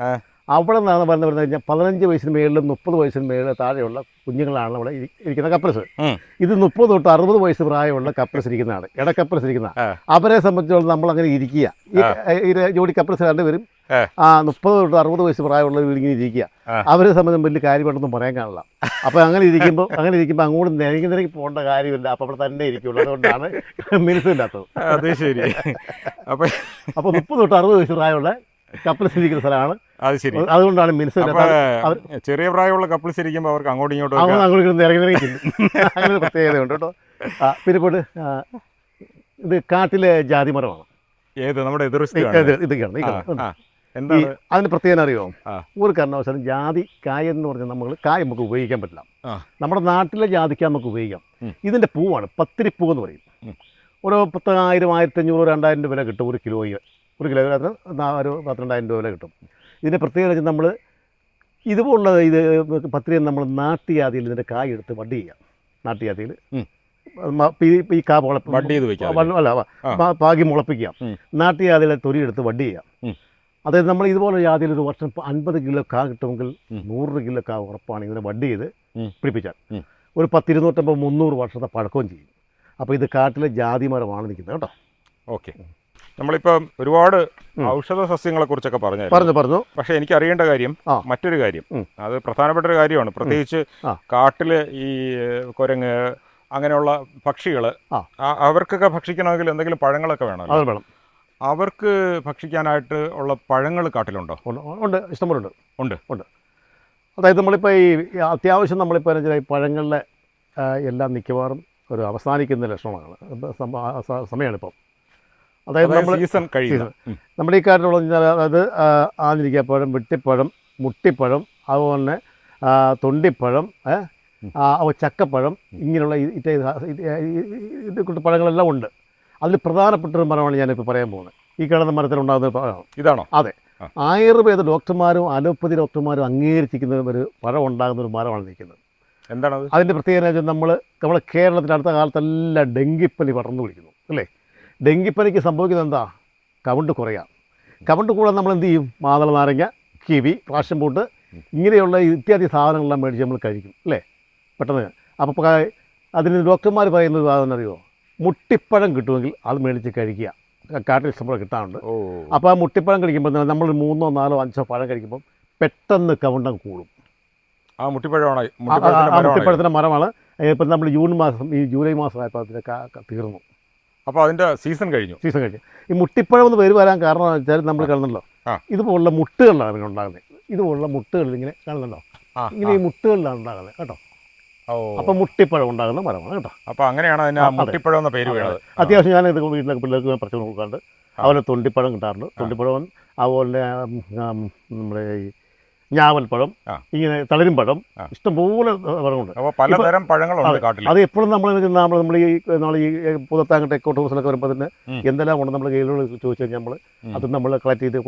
അവിടെ നിന്നാണ് പറഞ്ഞു കഴിഞ്ഞാൽ 15 വയസ്സിന് മേളിലും 30 വയസ്സിന് മേളിൽ താഴെയുള്ള കുഞ്ഞുങ്ങളാണ് അവിടെ ഇരിക്കുന്ന കപ്പിൾസ്. ഇത് 30 തൊട്ട് 60 വയസ്സ് പ്രായമുള്ള കപ്പിൾസ് ഇരിക്കുന്നതാണ്, ഇടക്കപ്പിൾസ് ഇരിക്കുന്ന. അവരെ സംബന്ധിച്ചോളം നമ്മൾ അങ്ങനെ ഇരിക്കുക. ഈ ജോഡി കപ്പിൾസ് രണ്ടുപേരും 30 തൊട്ട് 60 വയസ്സ് പ്രായമുള്ളവർ ഇങ്ങനെ ഇരിക്കുക. അവരെ സംബന്ധിച്ച് വലിയ കാര്യമായിട്ടൊന്നും പറയാൻ കാണില്ല. അപ്പോൾ അങ്ങനെ ഇരിക്കുമ്പോൾ അങ്ങോട്ട് നിരങ്ങി പോകേണ്ട കാര്യമില്ല. അപ്പോൾ അവിടെ തന്നെ ഇരിക്കുള്ളൂ. അതുകൊണ്ടാണ് മിനുസില്ലാത്തത്. അത് ശരി. അപ്പോൾ 30 തൊട്ട് 60 വയസ്സ് പ്രായമുള്ള കപ്പിൾസ് ഇരിക്കുന്ന സ്ഥലമാണ്. അത് ശരി. അതുകൊണ്ടാണ് മിനുസ്. ചെറിയ പ്രായമുള്ള കപ്പിൾസ് ഇരിക്കുമ്പോൾ അവർക്ക് അങ്ങോട്ടും ഇങ്ങോട്ടും ഇറങ്ങി അങ്ങനെ പ്രത്യേകതയുണ്ട് കേട്ടോ. പിന്നെ പോട്ട് ഇത് കാട്ടിലെ ജാതിമരമാണ്. ഏത്? നമ്മുടെ ഇതൊക്കെയാണ്. എന്താണ് അതിന് പ്രത്യേകം അറിയോ? ആ. ഒരു കാരണവശാലും ജാതി കായ എന്ന് പറഞ്ഞാൽ നമ്മൾ കായ നമുക്ക് ഉപയോഗിക്കാൻ പറ്റില്ല. ആ. നമ്മുടെ നാട്ടിലെ ജാതിക്ക നമുക്ക് ഉപയോഗിക്കാം. ഉം. ഇതിൻ്റെ പൂവാണ് പത്തിരിപ്പൂ എന്ന് പറയും. ഉം. ഒരു 10,000, 1,500, 2,000 രൂപ വില കിട്ടും ഒരു കിലോയ്ക്ക്. ഒരു കിലോ ഒരു 12,000 രൂപ വില കിട്ടും. ഇതിൻ്റെ പ്രത്യേകത വെച്ചാൽ നമ്മൾ ഇതുപോലുള്ള ഇത് പത്തിരി നമ്മൾ നാട്ടുജാതിയിൽ ഇതിൻ്റെ കായ എടുത്ത് വടി ചെയ്യാം. നാട്ടുജാതിയിൽ ഈ കാ വടി ചെയ്ത് വെക്കാം. അല്ല പാകി മുളപ്പിക്കാം. നാട്ടുജാതിയിലെ തൊരി എടുത്ത് വടി ചെയ്യാം. അതായത് നമ്മൾ ഇതുപോലെ ജാതിയിൽ ഒരു വർഷം 50 കിലോ കാ കിട്ടുമെങ്കിൽ 100 കിലോ കാ ഉറപ്പാണ് ഇതിനെ വടി ചെയ്ത് പിടിപ്പിച്ചാൽ. ഒരു 10, 250, 300 വർഷത്തെ പഴക്കവും ചെയ്യും. അപ്പോൾ ഇത് കാട്ടിലെ ജാതി മരമാണ് നിൽക്കുന്നത് കേട്ടോ. ഓക്കെ, നമ്മളിപ്പം ഒരുപാട് ഔഷധ സസ്യങ്ങളെ കുറിച്ചൊക്കെ പറഞ്ഞു. പക്ഷെ എനിക്ക് അറിയേണ്ട കാര്യം മറ്റൊരു കാര്യം, അത് പ്രധാനപ്പെട്ട ഒരു കാര്യമാണ്. പ്രത്യേകിച്ച് കാട്ടില് ഈ കുരങ്ങ് അങ്ങനെയുള്ള പക്ഷികള് അവർക്കൊക്കെ ഭക്ഷിക്കണമെങ്കിൽ എന്തെങ്കിലും പഴങ്ങളൊക്കെ വേണം. അവർക്ക് ഭക്ഷിക്കാനായിട്ട് ഉള്ള പഴങ്ങൾ കാട്ടിലുണ്ടോ? ഉണ്ട്, ഇഷ്ടംപോലെ ഉണ്ട്. അതായത് നമ്മളിപ്പോൾ ഈ അത്യാവശ്യം നമ്മളിപ്പോൾ ഈ പഴങ്ങളിലെ എല്ലാം മിക്കവാറും ഒരു അവസാനിക്കുന്ന ലക്ഷണമാണ് സമയമാണിപ്പം. അതായത് നമ്മൾ സീസൺ കഴിയുന്ന നമ്മുടെ ഈ കാട്ടിലുള്ള അതായത് ആഞ്ഞിരിക്കപ്പഴം, വെട്ടിപ്പഴം, മുട്ടിപ്പഴം, അതുപോലെ തന്നെ തൊണ്ടിപ്പഴം, ചക്കപ്പഴം, ഇങ്ങനെയുള്ള ഇത് കൂട്ട് പഴങ്ങളെല്ലാം ഉണ്ട്. അതിൽ പ്രധാനപ്പെട്ടൊരു മരമാണ് ഞാനിപ്പോൾ പറയാൻ പോകുന്നത്. ഈ കാണുന്ന മരത്തിലുണ്ടാകുന്ന പഴമാണ്. ഇതാണോ? അതെ, ആയുർവേദ ഡോക്ടർമാരും അലോപ്പതി ഡോക്ടർമാരും അംഗീകരിച്ചിരിക്കുന്ന ഒരു പഴം ഉണ്ടാകുന്ന ഒരു മരമാണ് നിൽക്കുന്നത്. എന്താണത്? അതിൻ്റെ പ്രത്യേകത വെച്ചാൽ നമ്മുടെ കേരളത്തിൽ അടുത്ത കാലത്തെല്ലാം ഡെങ്കിപ്പനി പടർന്നു പിടിക്കുന്നു അല്ലേ? ഡെങ്കിപ്പനിക്ക് സംഭവിക്കുന്നത് എന്താ? കവുണ്ട് കുറയാം. കവുണ്ട് കൂടാൻ നമ്മൾ എന്ത് ചെയ്യും? മാതള നാരങ്ങ, കിവി, പ്രാഷൻ പൂട്ട്, ഇങ്ങനെയുള്ള ഇത്യാദി സാധനങ്ങളെല്ലാം മേടിച്ച് നമ്മൾ കഴിക്കും അല്ലേ പെട്ടെന്ന്. അപ്പോൾ അതിന് ഡോക്ടർമാർ പറയുന്നത് അതെന്നറിയോ? മുട്ടിപ്പഴം കിട്ടുമെങ്കിൽ അത് മേടിച്ച് കഴിക്കുക. കാട്ടിൽ ഇഷ്ടംപോലെ കിട്ടാറുണ്ട്. അപ്പോൾ ആ മുട്ടിപ്പഴം കഴിക്കുമ്പോൾ നമ്മൾ 3, 4, 5 പഴം കഴിക്കുമ്പോൾ പെട്ടെന്ന് കവുണ്ടം കൂടും. ആ മുട്ടിപ്പഴമാണ് മുട്ടിപ്പഴത്തിൻ്റെ മരമാണ്. ഇപ്പം നമ്മൾ ജൂലൈ മാസം ആയപ്പോൾ അതിൻ്റെ തീർന്നു. അപ്പോൾ അതിൻ്റെ സീസൺ കഴിഞ്ഞു. ഈ മുട്ടിപ്പഴം എന്ന് പേര് വരാൻ കാരണം എന്ന് വെച്ചാൽ നമ്മൾ കാണുന്നല്ലോ ഇതുപോലുള്ള മുട്ടുകളിലാണ് ഉണ്ടാകുന്നത്. ഇതുപോലുള്ള മുട്ടുകൾ ഇങ്ങനെ കാണുന്നുണ്ടോ? ഇങ്ങനെ ഈ മുട്ടുകളിലാണ് ഉണ്ടാകുന്നത് കേട്ടോ. അപ്പം മുട്ടിപ്പഴം ഉണ്ടാകുന്ന മരമാണ് കേട്ടോ. അപ്പോൾ അങ്ങനെയാണ് അതിന് മുട്ടിപ്പഴം എന്ന പേര് വീണത്. അത്യാവശ്യം ഞാൻ ഇത് വീട്ടിലൊക്കെ പിള്ളേർക്ക് പറിച്ചു കൊടുക്കാറുണ്ട്. അതുപോലെ തൊണ്ടിപ്പഴം കിട്ടാറുണ്ട്. തൊണ്ടിപ്പഴം, അതുപോലെ നമ്മുടെ ഈ ഞാവൽപ്പഴം, ഇങ്ങനെ തളിരുംപഴം, ഇഷ്ടംപോലെ പഴമുണ്ട്. പലതരം പഴങ്ങളുണ്ട് കാട്ടിൽ. അത് എപ്പോഴും നമ്മൾ ഈ പുതത്താങ്കട്ടെ എക്കോട്ട് ഹൗസിലൊക്കെ വരുമ്പോൾ തന്നെ എന്തെല്ലാം കൊണ്ട് നമ്മൾ കയ്യിലോട് ചോദിച്ചു കഴിഞ്ഞാൽ നമ്മൾ കളക്ട് ചെയ്ത്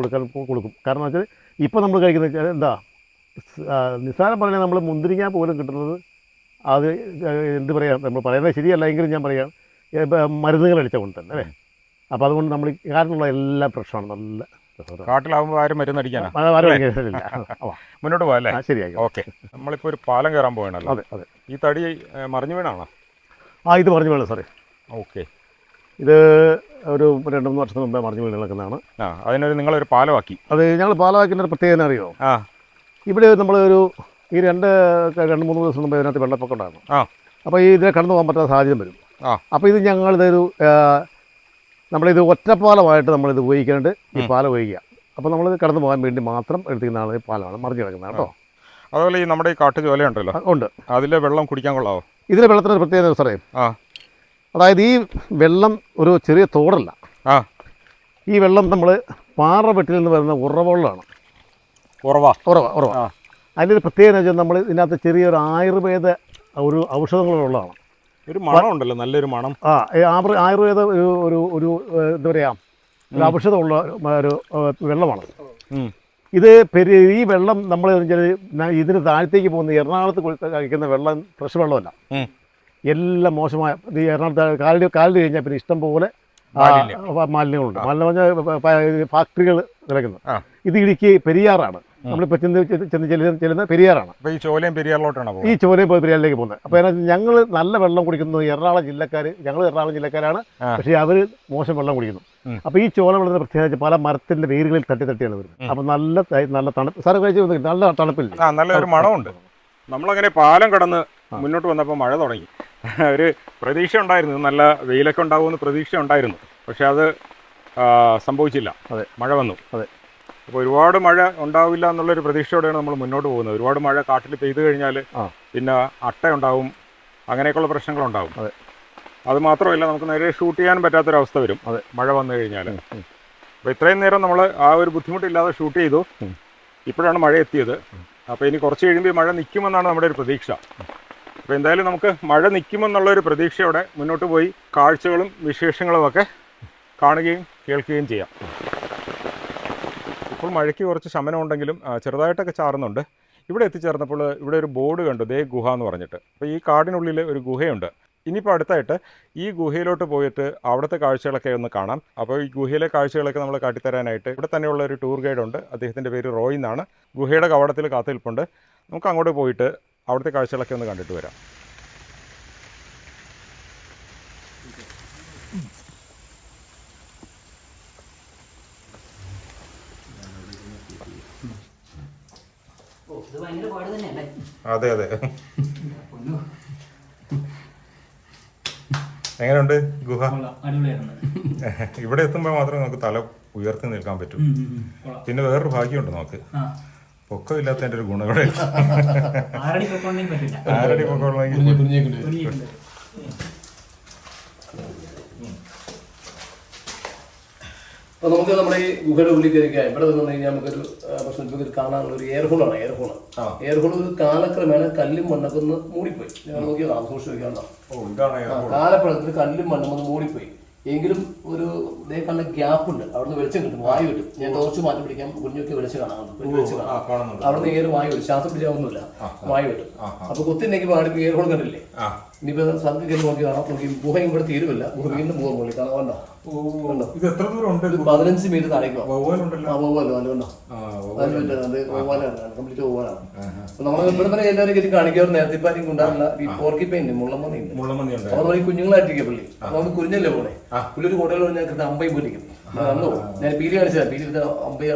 കൊടുക്കും. കാരണം വെച്ചാൽ ഇപ്പോൾ നമ്മൾ കഴിക്കുന്നത് എന്താ നിസ്സാരം പറഞ്ഞാൽ നമ്മൾ മുന്തിരിങ്ങ പോലും കിട്ടുന്നത് അത് എന്ത് പറയാം, നമ്മൾ പറയുന്നത് ശരിയല്ല എങ്കിലും ഞാൻ പറയാം മരുന്നുകൾ അടിച്ച കൊണ്ട് തന്നെ അല്ലേ. അപ്പോൾ അതുകൊണ്ട് നമ്മൾ കാട്ടിലുള്ള എല്ലാം ഫ്രഷാണ്. നല്ല കാട്ടിലാവുമ്പോൾ ആരും മരുന്നടിക്കാനാ മുന്നോട്ട് പോകാല്ലേ? ശരിയായി. ഓക്കെ, നമ്മളിപ്പോൾ ഒരു പാലം കയറാൻ പോകണല്ലോ. അതെ. ഈ തടി മറിഞ്ഞു വീണാണോ? ഇത് മറിഞ്ഞു വീണ സാറേ. ഓക്കെ, ഇത് ഒരു 2-3 വർഷത്തിന് മുമ്പേ മറിഞ്ഞു വീണ് കിടക്കുന്നതാണ്. അതിനൊരു നിങ്ങളൊരു പാലമാക്കി. അത് ഞങ്ങൾ പാലമാക്കിൻ്റെ ഒരു പ്രത്യേകത അറിയോ? ഇവിടെ നമ്മളൊരു ഈ 2-3 ദിവസം മുമ്പ് ഇതിനകത്ത് വെള്ളപ്പൊക്കം ഉണ്ടായിരുന്നു. അപ്പോൾ ഇതിനെ കടന്നു പോകാൻ പറ്റാത്ത സാഹചര്യം വരും. അപ്പോൾ ഇത് ഞങ്ങളിതൊരു നമ്മളിത് ഒറ്റപ്പാലമായിട്ട് നമ്മളിത് ഉപയോഗിക്കാണ്ട് ഈ പാലം ഉപയോഗിക്കുക. അപ്പോൾ നമ്മളിത് കടന്നു പോകാൻ വേണ്ടി മാത്രം എടുത്തിരിക്കുന്നതാണ് ഈ പാലമാണ് മറിഞ്ഞു കിടക്കുന്നത് കേട്ടോ. അതുപോലെ ഈ നമ്മുടെ ഈ കാട്ടുചോലയുണ്ടല്ലോ, ഉണ്ട്, അതിലെ വെള്ളം കുടിക്കാൻ കൊള്ളാവോ? ഇതിലെ വെള്ളത്തിന് പ്രത്യേകത സാറേ, അതായത് ഈ വെള്ളം ഒരു ചെറിയ തോടല്ല. ഈ വെള്ളം നമ്മൾ പാറവെട്ടിൽ നിന്ന് വരുന്ന ഉറവെള്ളമാണ്. ഉറവ. അതിൻ്റെ പ്രത്യേകത വെച്ചാൽ നമ്മൾ ഇതിനകത്ത് ചെറിയൊരു ആയുർവേദ ഒരു ഔഷധങ്ങളുള്ളതാണ്. ഒരു മണം ഉണ്ടല്ലോ, നല്ലൊരു മണം. ആയുർവേദ ഒരു എന്താ പറയുക, ഒരു ഔഷധമുള്ള ഒരു വെള്ളമാണ് ഇത്. ഈ വെള്ളം നമ്മൾ ഇതിന് താഴത്തേക്ക് പോകുന്ന എറണാകുളത്ത് കഴിക്കുന്ന വെള്ളം ഫ്രഷ് വെള്ളമല്ല, എല്ലാം മോശമായ. ഈ എറണാകുളത്ത് കാലിൽ കഴിഞ്ഞാൽ പിന്നെ ഇഷ്ടം പോലെ മാലിന്യങ്ങളുണ്ട്. മാലിന്യം ഫാക്ടറികൾ കിടക്കുന്നു. ഇത് ഇടുക്കി പെരിയാറാണ്. നമ്മളിപ്പോൾ ചെല്ലുന്ന പെരിയാറാണ്. ഈ ചോലയും പെരിയാറിലോട്ടാണ് ഈ ചോലയും പെരിയാറിലേക്ക് പോകുന്നത്. അപ്പോൾ ഞങ്ങൾ നല്ല വെള്ളം കുടിക്കുന്നത് എറണാകുളം ജില്ലക്കാർ, ഞങ്ങൾ എറണാകുളം ജില്ലക്കാരാണ്, പക്ഷേ അവർ മോശം വെള്ളം കുടിക്കുന്നു. അപ്പോൾ ഈ ചോല വെള്ളത്തിന് പ്രത്യേകിച്ച് പല മരത്തിൻ്റെ വേരുകളിൽ തട്ടിയാണ് വരുന്നത്. അപ്പോൾ നല്ല തണുപ്പ് സാറ് കഴിച്ച് നല്ല തണുപ്പില്ല, നല്ലൊരു മണമുണ്ട്. നമ്മളങ്ങനെ പാലം കടന്ന് മുന്നോട്ട് വന്നപ്പോൾ മഴ തുടങ്ങി. ഒരു പ്രതീക്ഷ ഉണ്ടായിരുന്നു, നല്ല വെയിലൊക്കെ ഉണ്ടാകുമെന്ന് പ്രതീക്ഷ ഉണ്ടായിരുന്നു. പക്ഷെ അത് സംഭവിച്ചില്ല. മഴ വന്നു. അപ്പോൾ ഒരുപാട് മഴ ഉണ്ടാവില്ല എന്നുള്ളൊരു പ്രതീക്ഷയോടെയാണ് നമ്മൾ മുന്നോട്ട് പോകുന്നത്. ഒരുപാട് മഴ കാട്ടിൽ പെയ്തു കഴിഞ്ഞാൽ പിന്നെ അട്ടയുണ്ടാവും, അങ്ങനെയൊക്കെയുള്ള പ്രശ്നങ്ങളുണ്ടാവും. അത് മാത്രമല്ല, നമുക്ക് നേരെ ഷൂട്ട് ചെയ്യാൻ പറ്റാത്തൊരവസ്ഥ വരും മഴ വന്നു കഴിഞ്ഞാൽ. അപ്പോൾ ഇത്രയും നേരം നമ്മൾ ആ ഒരു ബുദ്ധിമുട്ടില്ലാതെ ഷൂട്ട് ചെയ്തു. ഇപ്പോഴാണ് മഴ എത്തിയത്. അപ്പോൾ ഇനി കുറച്ച് കഴിയുമ്പോൾ ഈ മഴ നിൽക്കുമെന്നാണ് നമ്മുടെ ഒരു പ്രതീക്ഷ. അപ്പോൾ എന്തായാലും നമുക്ക് മഴ നിൽക്കുമെന്നുള്ളൊരു പ്രതീക്ഷയോടെ മുന്നോട്ട് പോയി കാഴ്ചകളും വിശേഷങ്ങളും ഒക്കെ കാണുകയും കേൾക്കുകയും ചെയ്യാം. ഇപ്പോൾ മഴയ്ക്ക് കുറച്ച് ശമനമുണ്ടെങ്കിലും ചെറുതായിട്ടൊക്കെ ചാറുന്നുണ്ട്. ഇവിടെ എത്തിച്ചേർന്നപ്പോൾ ഇവിടെ ഒരു ബോർഡ് കണ്ടു, ദേ ഗുഹ എന്ന് പറഞ്ഞിട്ട്. അപ്പോൾ ഈ കാടിനുള്ളിൽ ഒരു ഗുഹയുണ്ട്. ഇനിയിപ്പോൾ അടുത്തായിട്ട് ഈ ഗുഹയിലോട്ട് പോയിട്ട് അവിടുത്തെ കാഴ്ചകളൊക്കെ ഒന്ന് കാണാം. അപ്പോൾ ഈ ഗുഹയിലെ കാഴ്ചകളൊക്കെ നമ്മൾ കാട്ടിത്തരാനായിട്ട് ഇവിടെ തന്നെയുള്ള ഒരു ടൂർ ഗൈഡ് ഉണ്ട്. അദ്ദേഹത്തിൻ്റെ പേര് റോയ് എന്നാണ്. ഗുഹയുടെ കവാടത്തിൽ കാത്തിരിപ്പുണ്ട്. നമുക്ക് അങ്ങോട്ട് പോയിട്ട് അവിടുത്തെ കാഴ്ചകളൊക്കെ ഒന്ന് കണ്ടിട്ട് വരാം. അതെ അതെ. എങ്ങനെയുണ്ട് ഗുഹ? ഇവിടെ എത്തുമ്പോൾ മാത്രമേ നമുക്ക് തല ഉയർത്തി നിൽക്കാൻ പറ്റൂ. പിന്നെ വേറൊരു ഭാഗ്യമുണ്ട്, നമുക്ക് പൊക്കമില്ലാത്തതിൻ്റെ ഒരു ഗുണം ഇവിടെ. ആരടി പൊക്കമുള്ളതെങ്കിൽ അപ്പോൾ നമുക്ക് നമ്മുടെ ഈ ഗുഹയുടെ ഉള്ളിൽ കയറിക്കാൻ ഇവിടെ വന്നു കഴിഞ്ഞാൽ നമുക്കൊരു പ്രശ്നം, നമുക്കൊരു കാണാനുള്ള ഒരു എയർ ഹോളാണ്. എയർ ഹോൾ ഒരു കാലക്രമേണ കല്ലും മണ്ണൊക്കെ ഒന്ന് മൂടിപ്പോയി. ഞങ്ങൾ നോക്കിയതാണ്, സൂക്ഷിച്ച് നോക്കിയാൽ കാലപ്പഴത്തിൽ കല്ലും മണ്ണും ഒന്ന് മൂടിപ്പോയി. എങ്കിലും ഒരു ഇതേ കണ്ട ഗ്യാപ്പ് ഉണ്ട്, അവിടുന്ന് വെളിച്ചം കിട്ടും, വായു കിട്ടും. ഞാൻ ടോർച്ച് മാറ്റി പിടിക്കാൻ കുഞ്ഞൊക്കെ വെളിച്ചം കാണാം, അവിടുന്ന് എയർ വായു കിട്ടും. ശ്വാസം പിടിച്ചാവുന്നില്ല, വായു കിട്ടും. അപ്പൊ കുത്തിനെങ്കിൽ പാടി എയർ ഹോൾ കണ്ടില്ലേ. ഇനിയിപ്പോ സദ്യ കയറി നോക്കി കാണാം. നോക്കി ഗുഹ ഇവിടെ തീരുമില്ല, ഗുഹ വീണ്ടും പോകാൻ പോലെ കാണാൻ. ഇത് എത്ര ദൂരം ഉണ്ട്? 15 മീറ്റർ താഴേക്കോ. കംപ്ലീറ്റ് പോവാനാണ്. നമ്മൾ ഇവിടെ വരെ എല്ലാവരും കയറ്റി കാണിക്കാറ്. നേരത്തെ പാരിങ് ഉണ്ടാവില്ല. ഈ പോർക്കിപ്പൈൻ മുള്ളമ്മ ഉണ്ട്. അപ്പോൾ ഈ കുഞ്ഞുങ്ങളായിട്ടിരിക്കുക പള്ളി. നമുക്ക് കുഞ്ഞല്ലേ പോണേ. പുള്ളൊരു കോട്ടയിൽ ഞാൻ കൃത്യം അമ്പയും പോയിരിക്കും. ഞാൻ പീലി കാണിച്ചതാ, പീലി അമ്പയ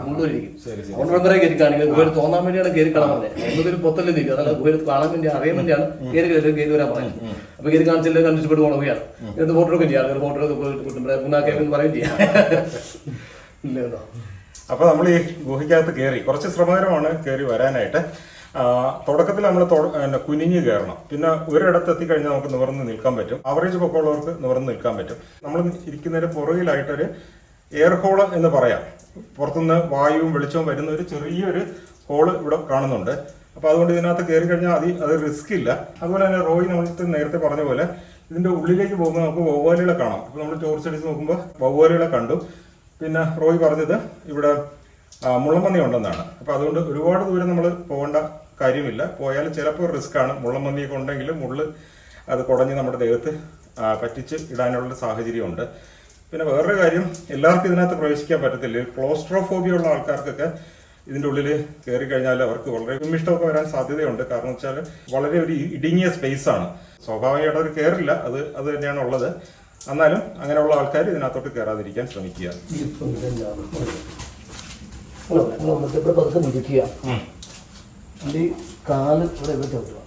മുള്ളൂരിക്കും. അതുകൊണ്ട് ഇവിടെ കയറ്റി കാണിക്കുന്നത് ഗുഹയിൽ തോന്നാൻ വേണ്ടിയാണ് കയറി കാണാൻ പറഞ്ഞത്. എന്നതൊരു പൊത്തല്ലേ നിൽക്കുക. അതല്ല, ഗുഹയിൽ കാണാൻ വേണ്ടി അറിയാൻ വേണ്ടിയാണ് കയറി വരാൻ പറയുന്നത്. അപ്പൊ കയറി കാണിച്ചില്ല, കണ്ടിട്ട് പോകണം ഗുഹയാണ്. എന്നിട്ട് ഫോട്ടോ ഒക്കെ ചെയ്യാം. ഫോട്ടോ ഒക്കെ പോയിട്ട് ഗുണാക്കേന്ന് പറയും ചെയ്യാം. ഇല്ലല്ലോ. അപ്പോൾ നമ്മൾ ഈ ഗുഹയ്ക്കകത്ത് കയറി കുറച്ച് ശ്രമകരമാണ് കയറി വരാനായിട്ട്. തുടക്കത്തിൽ നമ്മൾ കുനിഞ്ഞ് കയറണം. പിന്നെ ഒരിടത്ത് എത്തിക്കഴിഞ്ഞാൽ നമുക്ക് നിവർന്ന് നിൽക്കാൻ പറ്റും. ആവറേജ് പൊക്കമുള്ളവർക്ക് നിവർന്ന് നിൽക്കാൻ പറ്റും. നമ്മൾ ഇരിക്കുന്നതിന് പുറകിലായിട്ടൊരു എയർ ഹോള് എന്ന് പറയാം. പുറത്തുനിന്ന് വായുവും വെളിച്ചവും വരുന്ന ഒരു ചെറിയൊരു ഹോള് ഇവിടെ കാണുന്നുണ്ട്. അപ്പോൾ അതുകൊണ്ട് ഇതിനകത്ത് കയറി കഴിഞ്ഞാൽ അത് റിസ്ക് ഇല്ല. അതുപോലെ തന്നെ റോയ് നമ്മൾ നേരത്തെ പറഞ്ഞ പോലെ ഇതിൻ്റെ ഉള്ളിലേക്ക് പോകുമ്പോൾ നമുക്ക് വവ്വാലുകളെ കാണാം. അപ്പോൾ നമ്മൾ ടോർച്ച് അടിച്ച് നോക്കുമ്പോൾ വവ്വാലുകളെ കണ്ടു. പിന്നെ റോയ് പറഞ്ഞത് ഇവിടെ മുള്ളമ്പന്നി ഉണ്ടെന്നാണ്. അപ്പോൾ അതുകൊണ്ട് ഒരുപാട് ദൂരം നമ്മൾ പോകേണ്ട കാര്യമില്ല. പോയാൽ ചിലപ്പോൾ റിസ്ക് ആണ്. മുള്ളമ്പന്നിയൊക്കെ ഉണ്ടെങ്കിലും മുള്ള് അത് കുടഞ്ഞ് നമ്മുടെ ദേഹത്ത് പറ്റിച്ച് ഇടാനുള്ള സാഹചര്യമുണ്ട്. പിന്നെ വേറൊരു കാര്യം, എല്ലാവർക്കും ഇതിനകത്ത് പ്രവേശിക്കാൻ പറ്റത്തില്ല. ക്ലോസ്ട്രോഫോബിയ ഉള്ള ആൾക്കാർക്കൊക്കെ ഇതിൻ്റെ ഉള്ളിൽ കയറി കഴിഞ്ഞാൽ അവർക്ക് വളരെ വിമിഷ്ടമൊക്കെ വരാൻ സാധ്യതയുണ്ട്. കാരണം വെച്ചാൽ വളരെ ഒരു ഇടുങ്ങിയ സ്പേസ് ആണ്. സ്വാഭാവികമായിട്ട് അവർ കയറില്ല, അത് തന്നെയാണ് ഉള്ളത്. എന്നാലും അങ്ങനെയുള്ള ആൾക്കാർ ഇതിനകത്തോട്ട് കയറാതിരിക്കാൻ ശ്രമിക്കുക. കാല് ഇവിടെ ഇവിടെ ചവിട്ടുക.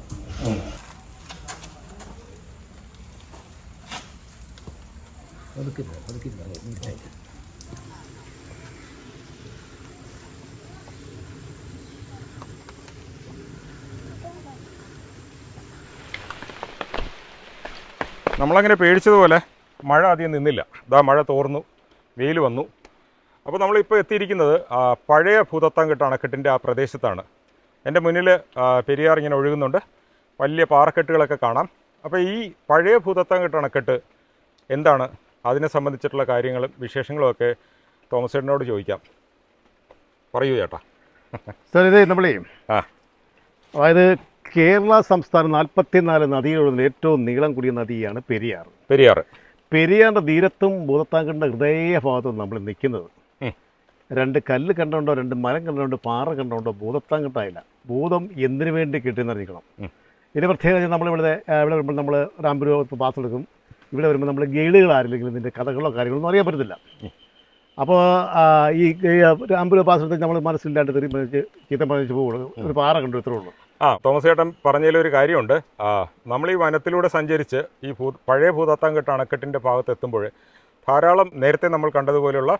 നമ്മളങ്ങനെ പേടിച്ചതുപോലെ മഴ അധികം നിന്നില്ല. ഇതാ മഴ തോർന്നു, വെയിൽ വന്നു. അപ്പോൾ നമ്മളിപ്പോൾ എത്തിയിരിക്കുന്നത് പഴയ ഭൂതത്താൻകെട്ട് അണക്കെട്ടിൻ്റെ ആ പ്രദേശത്താണ്. എൻ്റെ മുന്നിൽ പെരിയാർ ഇങ്ങനെ ഒഴുകുന്നുണ്ട്, വലിയ പാറക്കെട്ടുകളൊക്കെ കാണാം. അപ്പോൾ ഈ പഴയ ഭൂതത്താൻകെട്ട് അണക്കെട്ട് എന്താണ്, അതിനെ സംബന്ധിച്ചിട്ടുള്ള കാര്യങ്ങളും വിശേഷങ്ങളും ഒക്കെ തോമസ് ചേട്ടനോട് ചോദിക്കാം. പറയൂ ചേട്ടാ. സാർ, ഇത് നമ്മളേ അതായത് കേരള സംസ്ഥാനം 44 നദികളുള്ള ഏറ്റവും നീളം കൂടിയ നദിയാണ് പെരിയാർ. പെരിയാറിൻ്റെ തീരത്തും ഭൂതത്താൻകെട്ടിൻ്റെ ഹൃദയഭാഗത്തും നമ്മൾ നിൽക്കുന്നത്. 2 കല്ല് കണ്ടുകൊണ്ടോ 2 മരം കണ്ടുകൊണ്ടോ പാറ കണ്ടുകൊണ്ടോ ഭൂതത്താൻകെട്ടായില്ല. ഭൂതം എന്തിനു വേണ്ടി കിട്ടുന്നറിയിക്കണം. ഇതിന് പ്രത്യേകത നമ്മളിവിടെ വരുമ്പോൾ നമ്മൾ റാംപുര പാസ് എടുക്കും. ഇവിടെ വരുമ്പോൾ നമ്മൾ ഗൈഡുകൾ ആരില്ലെങ്കിലും ഇതിൻ്റെ കഥകളോ കാര്യങ്ങളൊന്നും അറിയാൻ പറ്റത്തില്ല. അപ്പോൾ ഈ റാംപുര പാസ് എടുത്ത് നമ്മൾ മനസ്സില്ലാണ്ട് ചീത്തം പറഞ്ഞിട്ട് പോകുള്ളൂ. ഒരു പാറ കണ്ടു, ഇത്രേ ഉള്ളൂ. തോമസ് ചേട്ടൻ പറഞ്ഞതിലൊരു കാര്യമുണ്ട്. നമ്മൾ ഈ വനത്തിലൂടെ സഞ്ചരിച്ച് ഈ പഴയ ഭൂതത്താൻകെട്ട് അണക്കെട്ടിൻ്റെ ഭാഗത്ത് എത്തുമ്പോൾ ധാരാളം നേരത്തെ നമ്മൾ കണ്ടതുപോലെയുള്ള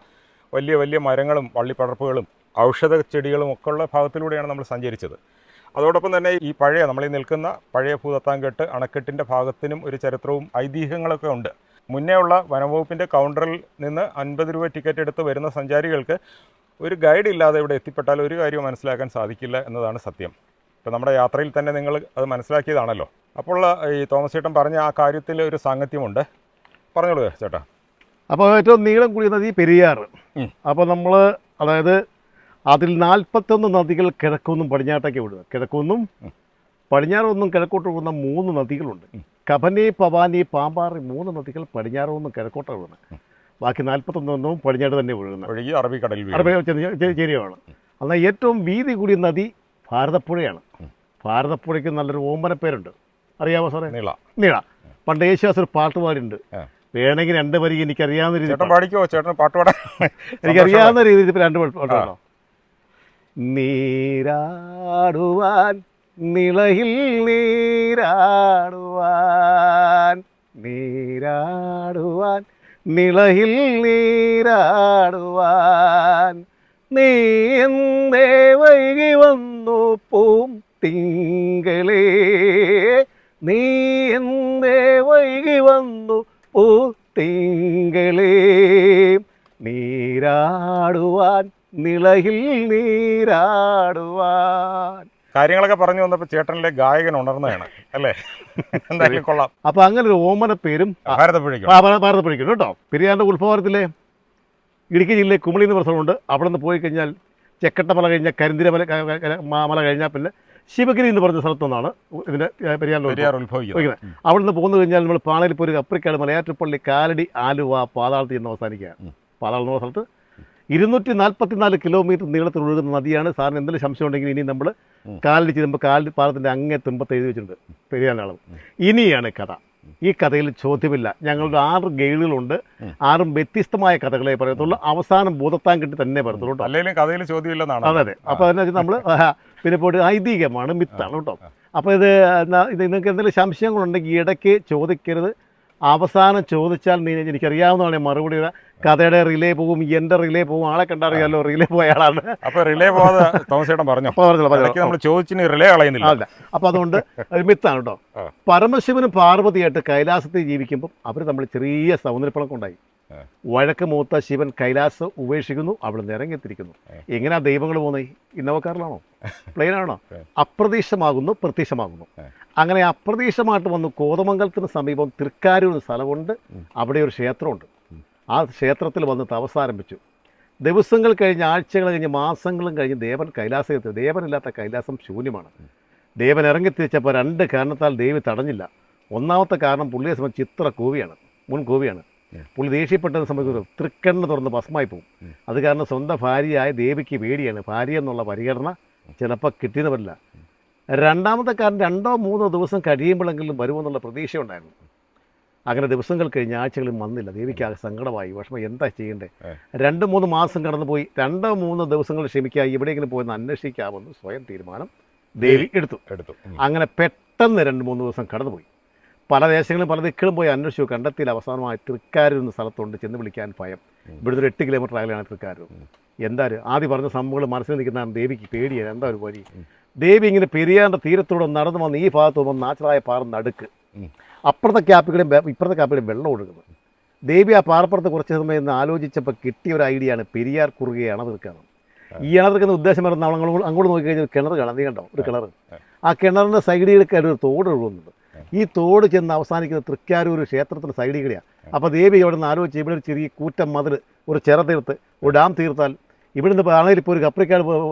വലിയ വലിയ മരങ്ങളും വള്ളിപ്പടർപ്പുകളും ഔഷധ ചെടികളും ഒക്കെ ഉള്ള ഭാഗത്തിലൂടെയാണ് നമ്മൾ സഞ്ചരിച്ചത്. അതോടൊപ്പം തന്നെ ഈ നമ്മളീ നിൽക്കുന്ന പഴയ ഭൂതത്താൻകെട്ട് അണക്കെട്ടിൻ്റെ ഭാഗത്തിനും ഒരു ചരിത്രവും ഐതിഹ്യങ്ങളൊക്കെ ഉണ്ട്. മുന്നേ ഉള്ള വനംവകുപ്പിൻ്റെ കൗണ്ടറിൽ നിന്ന് 50 രൂപ ടിക്കറ്റ് എടുത്ത് വരുന്ന സഞ്ചാരികൾക്ക് ഒരു ഗൈഡ് ഇല്ലാതെ ഇവിടെ എത്തിപ്പെട്ടാൽ ഒരു കാര്യവും മനസ്സിലാക്കാൻ സാധിക്കില്ല എന്നതാണ് സത്യം. ഇപ്പോൾ നമ്മുടെ യാത്രയിൽ തന്നെ നിങ്ങൾ അത് മനസ്സിലാക്കിയതാണല്ലോ. അപ്പോൾ ഈ തോമസ് ചേട്ടൻ പറഞ്ഞ ആ കാര്യത്തിൽ ഒരു സാങ്കത്യമുണ്ട്. പറഞ്ഞോളൂ ചേട്ടാ. അപ്പോൾ ഏറ്റവും നീളം കൂടിയ നദി പെരിയാർ. അപ്പോൾ നമ്മൾ അതായത് അതിൽ 41 നദികൾ കിഴക്കൊന്നും പടിഞ്ഞാട്ടേക്ക് വിടുക. കിഴക്കൊന്നും പടിഞ്ഞാറൊന്നും കിഴക്കോട്ട് പോകുന്ന 3 നദികളുണ്ട്. കബനി, പവാനി, പാമ്പാറി 3 നദികൾ പടിഞ്ഞാറൊന്നും കിഴക്കോട്ടാണ് വിടുന്നത്. ബാക്കി 41 പടിഞ്ഞാറ് തന്നെ വിഴുകുന്നത്. ഒഴുകി അറബിക്കടലിൽ ചേരിയാണ്. എന്നാൽ ഏറ്റവും വീതി കൂടിയ നദി ഭാരതപ്പുഴയാണ്. ഭാരതപ്പുഴയ്ക്ക് നല്ലൊരു ഓമന പേരുണ്ട്, അറിയാമോ സാറേ? നീള. പണ്ട് യേശുദാസ് ഒരു പാട്ട് പാടിയുണ്ട്. വേണമെങ്കിൽ 2 വരി എനിക്കറിയാവുന്ന രീതിയിൽ എനിക്കറിയാവുന്ന രീതിയിൽ 2 പാട്ടോ. നീരാടുവാൻ നിളയിൽ നീരാടുവാൻ, നീരാടുവാൻ നിളയിൽ നീരാടുവാൻ, നീ എന്തേ വൈകി വന്നു പൂം തിങ്കളേ, നീ എന്തേ വൈകി വന്നു പൂ തിങ്കളേ, നീരാടുവാൻ നിളയിൽ നീരാടുവാൻ. കാര്യങ്ങളൊക്കെ പറഞ്ഞു വന്നപ്പോൾ ചേട്ടനിലെ ഗായകൻ ഉണർന്നതാണ് അല്ലേ? എന്തായാലും കൊള്ളാം. അപ്പോൾ അങ്ങനെ ഒരു ഓമന പേരും ഭാരതപ്പുഴയ്ക്കും കേട്ടോ. പെരിയാറിൻ്റെ ഉത്ഭവത്തിലെ ഇടുക്കി ജില്ലയിൽ കുമളി എന്ന് സ്ഥലമുണ്ട്. അവിടെ നിന്ന് പോയി കഴിഞ്ഞാൽ ചെക്കട്ടമല കഴിഞ്ഞാൽ കരിന്തിര മല കഴിഞ്ഞാൽ പിന്നെ ശിവഗിരി എന്ന് പറഞ്ഞ സ്ഥലത്തുനിന്നാണ് ഇതിൻ്റെ പെരിയാർ ഉത്ഭവിക്കുന്നത്. അവിടെ നിന്ന് പോന്നു കഴിഞ്ഞാൽ നമ്മൾ പാണയിൽ പോയി അപ്രിക്കാട്, മലയാറ്റുപള്ളി, കാലടി, ആലുവ, പാതാളത്തിൽ നിന്ന് അവസാനിക്കുകയാണ്. പാതാളം എന്ന സ്ഥലത്ത് 244 കിലോമീറ്റർ നീളത്തിൽ ഒഴുകുന്ന നദിയാണ്. സാറിന് എന്തെങ്കിലും സംശയം ഉണ്ടെങ്കിൽ ഇനി നമ്മൾ കാലടി ചെയ്യുമ്പോൾ കാലടി പാലത്തിൻ്റെ അങ്ങേ തുമ്പത്ത് എഴുതി വെച്ചിട്ടുണ്ട് പെരിയാറിൻ്റെ അളവ്. ഇനിയാണ് കഥ. ഈ കഥയിൽ ചോദ്യമില്ല. ഞങ്ങളുടെ 6 ഗൈഡുകളുണ്ട്. 6 വ്യത്യസ്തമായ കഥകളെ പറയത്തുള്ളൂ. അവസാനം ബോധത്താൻ കിട്ടി തന്നെ പറയത്തുള്ളൂ കേട്ടോ. അല്ലെങ്കിൽ കഥയിൽ ചോദ്യമില്ലെന്നാണ്. അതെ അതെ. അപ്പോൾ അതിനകത്ത് നമ്മൾ പിന്നെ പോയിട്ട് ഐതിഹ്യമാണ്, മിത്താണ് കേട്ടോ. അപ്പോൾ ഇത് നിങ്ങൾക്ക് എന്തെങ്കിലും സംശയങ്ങളുണ്ടെങ്കിൽ ഇടയ്ക്ക് ചോദിക്കരുത്. അവസാനം ചോദിച്ചാൽ എനിക്കറിയാവുന്നതാണ് മറുപടി. കഥയുടെ റിലേ പോകും, എൻ്റെ റിലേ പോകും. ആളെ കണ്ടറിയാലോ, റിലേ പോയ ആളാണ്. അപ്പോൾ റിലേ പോകാതെ തോമസ് ചേട്ടൻ പറഞ്ഞു നമ്മൾ ചോദിച്ചിന് റിലേ കളയുന്നില്ല. അല്ല, അപ്പോൾ അതുകൊണ്ട് ഒരു മിത്താണ് കേട്ടോ. പരമശിവനും പാർവതിയായിട്ട് കൈലാസത്തിൽ ജീവിക്കുമ്പം അവർ നമ്മൾ ചെറിയ സൗന്ദര്യപ്പണക്കം ഉണ്ടായി. വഴക്ക് മൂത്ത ശിവൻ കൈലാസം ഉപേക്ഷിക്കുന്നു, അവിടെ നിന്ന് ഇറങ്ങിത്തിരിക്കുന്നു. എങ്ങനെയാ ദൈവങ്ങൾ പോകുന്നത്? ഇന്നോവക്കാറിലാണോ, പ്ലെയിനാണോ? അപ്രതീക്ഷമാകുന്നു, പ്രത്യക്ഷമാകുന്നു. അങ്ങനെ അപ്രതീക്ഷമായിട്ട് വന്നു. കോതമംഗലത്തിന് സമീപം തൃക്കാരൂർ സ്ഥലമുണ്ട്. അവിടെ ഒരു ക്ഷേത്രമുണ്ട്. ആ ക്ഷേത്രത്തിൽ വന്ന് തപസ്സാരംഭിച്ചു. ദിവസങ്ങൾ കഴിഞ്ഞ്, ആഴ്ചകൾ കഴിഞ്ഞ്, മാസങ്ങളും കഴിഞ്ഞ് ദേവൻ കൈലാസത്തിൽ. ദേവനില്ലാത്ത കൈലാസം ശൂന്യമാണ്. ദേവൻ ഇറങ്ങിത്തിരിച്ചപ്പോൾ 2 കാരണത്താൽ ദേവി തടഞ്ഞില്ല. ഒന്നാമത്തെ കാരണം പുള്ളിയെ സംബന്ധിച്ച് ചിത്ര കോവിയാണ്, മുൻ കോവിയാണ്. പുള്ളി ദേഷ്യപ്പെട്ടതിനെ സംബന്ധിച്ച് തൃക്കണ്ണ് തുറന്ന് ഭസ്മായി പോകും. അത് കാരണം സ്വന്തം ഭാര്യയായ ദേവിക്ക് പേടിയാണ്. ഭാര്യ എന്നുള്ള പരിഗണന ചിലപ്പോൾ കിട്ടിയെന്ന് വരില്ല. രണ്ടാമത്തെ കാരണം 2-3 ദിവസം കഴിയുമ്പോഴെങ്കിലും വരുമെന്നുള്ള പ്രതീക്ഷയുണ്ടായിരുന്നു. അങ്ങനെ ദിവസങ്ങൾ കഴിഞ്ഞ് ആഴ്ചകളും വന്നില്ല. ദേവിക്ക് ആകെ സങ്കടമായി, വിഷമം. എന്താ ചെയ്യേണ്ടത്? 2-3 മാസം കടന്നുപോയി. 2-3 ദിവസങ്ങൾ ക്ഷമിക്കുക, എവിടെയെങ്കിലും പോയെന്ന് അന്വേഷിക്കാമെന്ന് സ്വയം തീരുമാനം ദേവി എടുത്തു. അങ്ങനെ പെട്ടെന്ന് 2-3 ദിവസം കടന്നുപോയി. പല ദേശങ്ങളും പല ദിക്കുകളും പോയി അന്വേഷിച്ചു, കണ്ടെത്തിയിൽ. അവസാനമായി തൃക്കാരൂർ എന്ന സ്ഥലത്തുണ്ട്. ചെന്ന് വിളിക്കാൻ ഭയം. ഇവിടുന്ന് ഒരു 8 കിലോമീറ്റർ അകലെയാണ് തൃക്കാരൂർ. എന്തായാലും ആദ്യം പറഞ്ഞ സംഭവങ്ങൾ മനസ്സിൽ നിൽക്കുന്നതാണ്. ദേവിക്ക് പേടിയാണ്. എന്താ ഒരു വഴി? ദേവി ഇങ്ങനെ പെരിയാറിൻ്റെ തീരത്തൂടെ നടന്നു വന്ന് ഈ ഭാഗത്ത് പോകുമ്പോൾ നാച്ചുറായ പാറ നടുക്ക്, അപ്പുറത്തെ ക്യാപ്പികളും ഇപ്പുറത്തെ ക്യാപ്പിലും വെള്ളം ഒഴുകുന്നത്. ദേവി ആ പാറപ്പുറത്ത് കുറച്ച് സമയം നിന്ന് ആലോചിച്ചപ്പോൾ കിട്ടിയ ഒരു ഐഡിയയാണ് പെരിയാർ കുറുകെ അണതീർക്കാണ്. ഈ അണതീർക്കുന്ന ഉദ്ദേശം വരുന്ന അങ്ങോട്ട് നോക്കിക്കഴിഞ്ഞാൽ കിണർ കാണാം. നീ കണ്ടോ ഒരു കിണർ? ആ കിണറിൻ്റെ സൈഡിലേക്ക് ഒരു തോട് ഒഴുകുന്നുണ്ട്. ഈ തോട് ചെന്ന് അവസാനിക്കുന്ന തൃക്കാരൂർ ക്ഷേത്രത്തിൻ്റെ സൈഡിൽ കൂടിയാണ്. അപ്പോൾ ദേവി അവിടെ നിന്ന് ആലോചിച്ച് ഇവിടെ ഒരു ചെറിയ കൂറ്റം മതിൽ, ഒരു ചിറ തീർത്ത്, ഒരു ഡാം തീർത്താൽ ഇവിടുന്ന് ആണെങ്കിൽ ഇപ്പോൾ ഒരു കപ്രിക്കാട്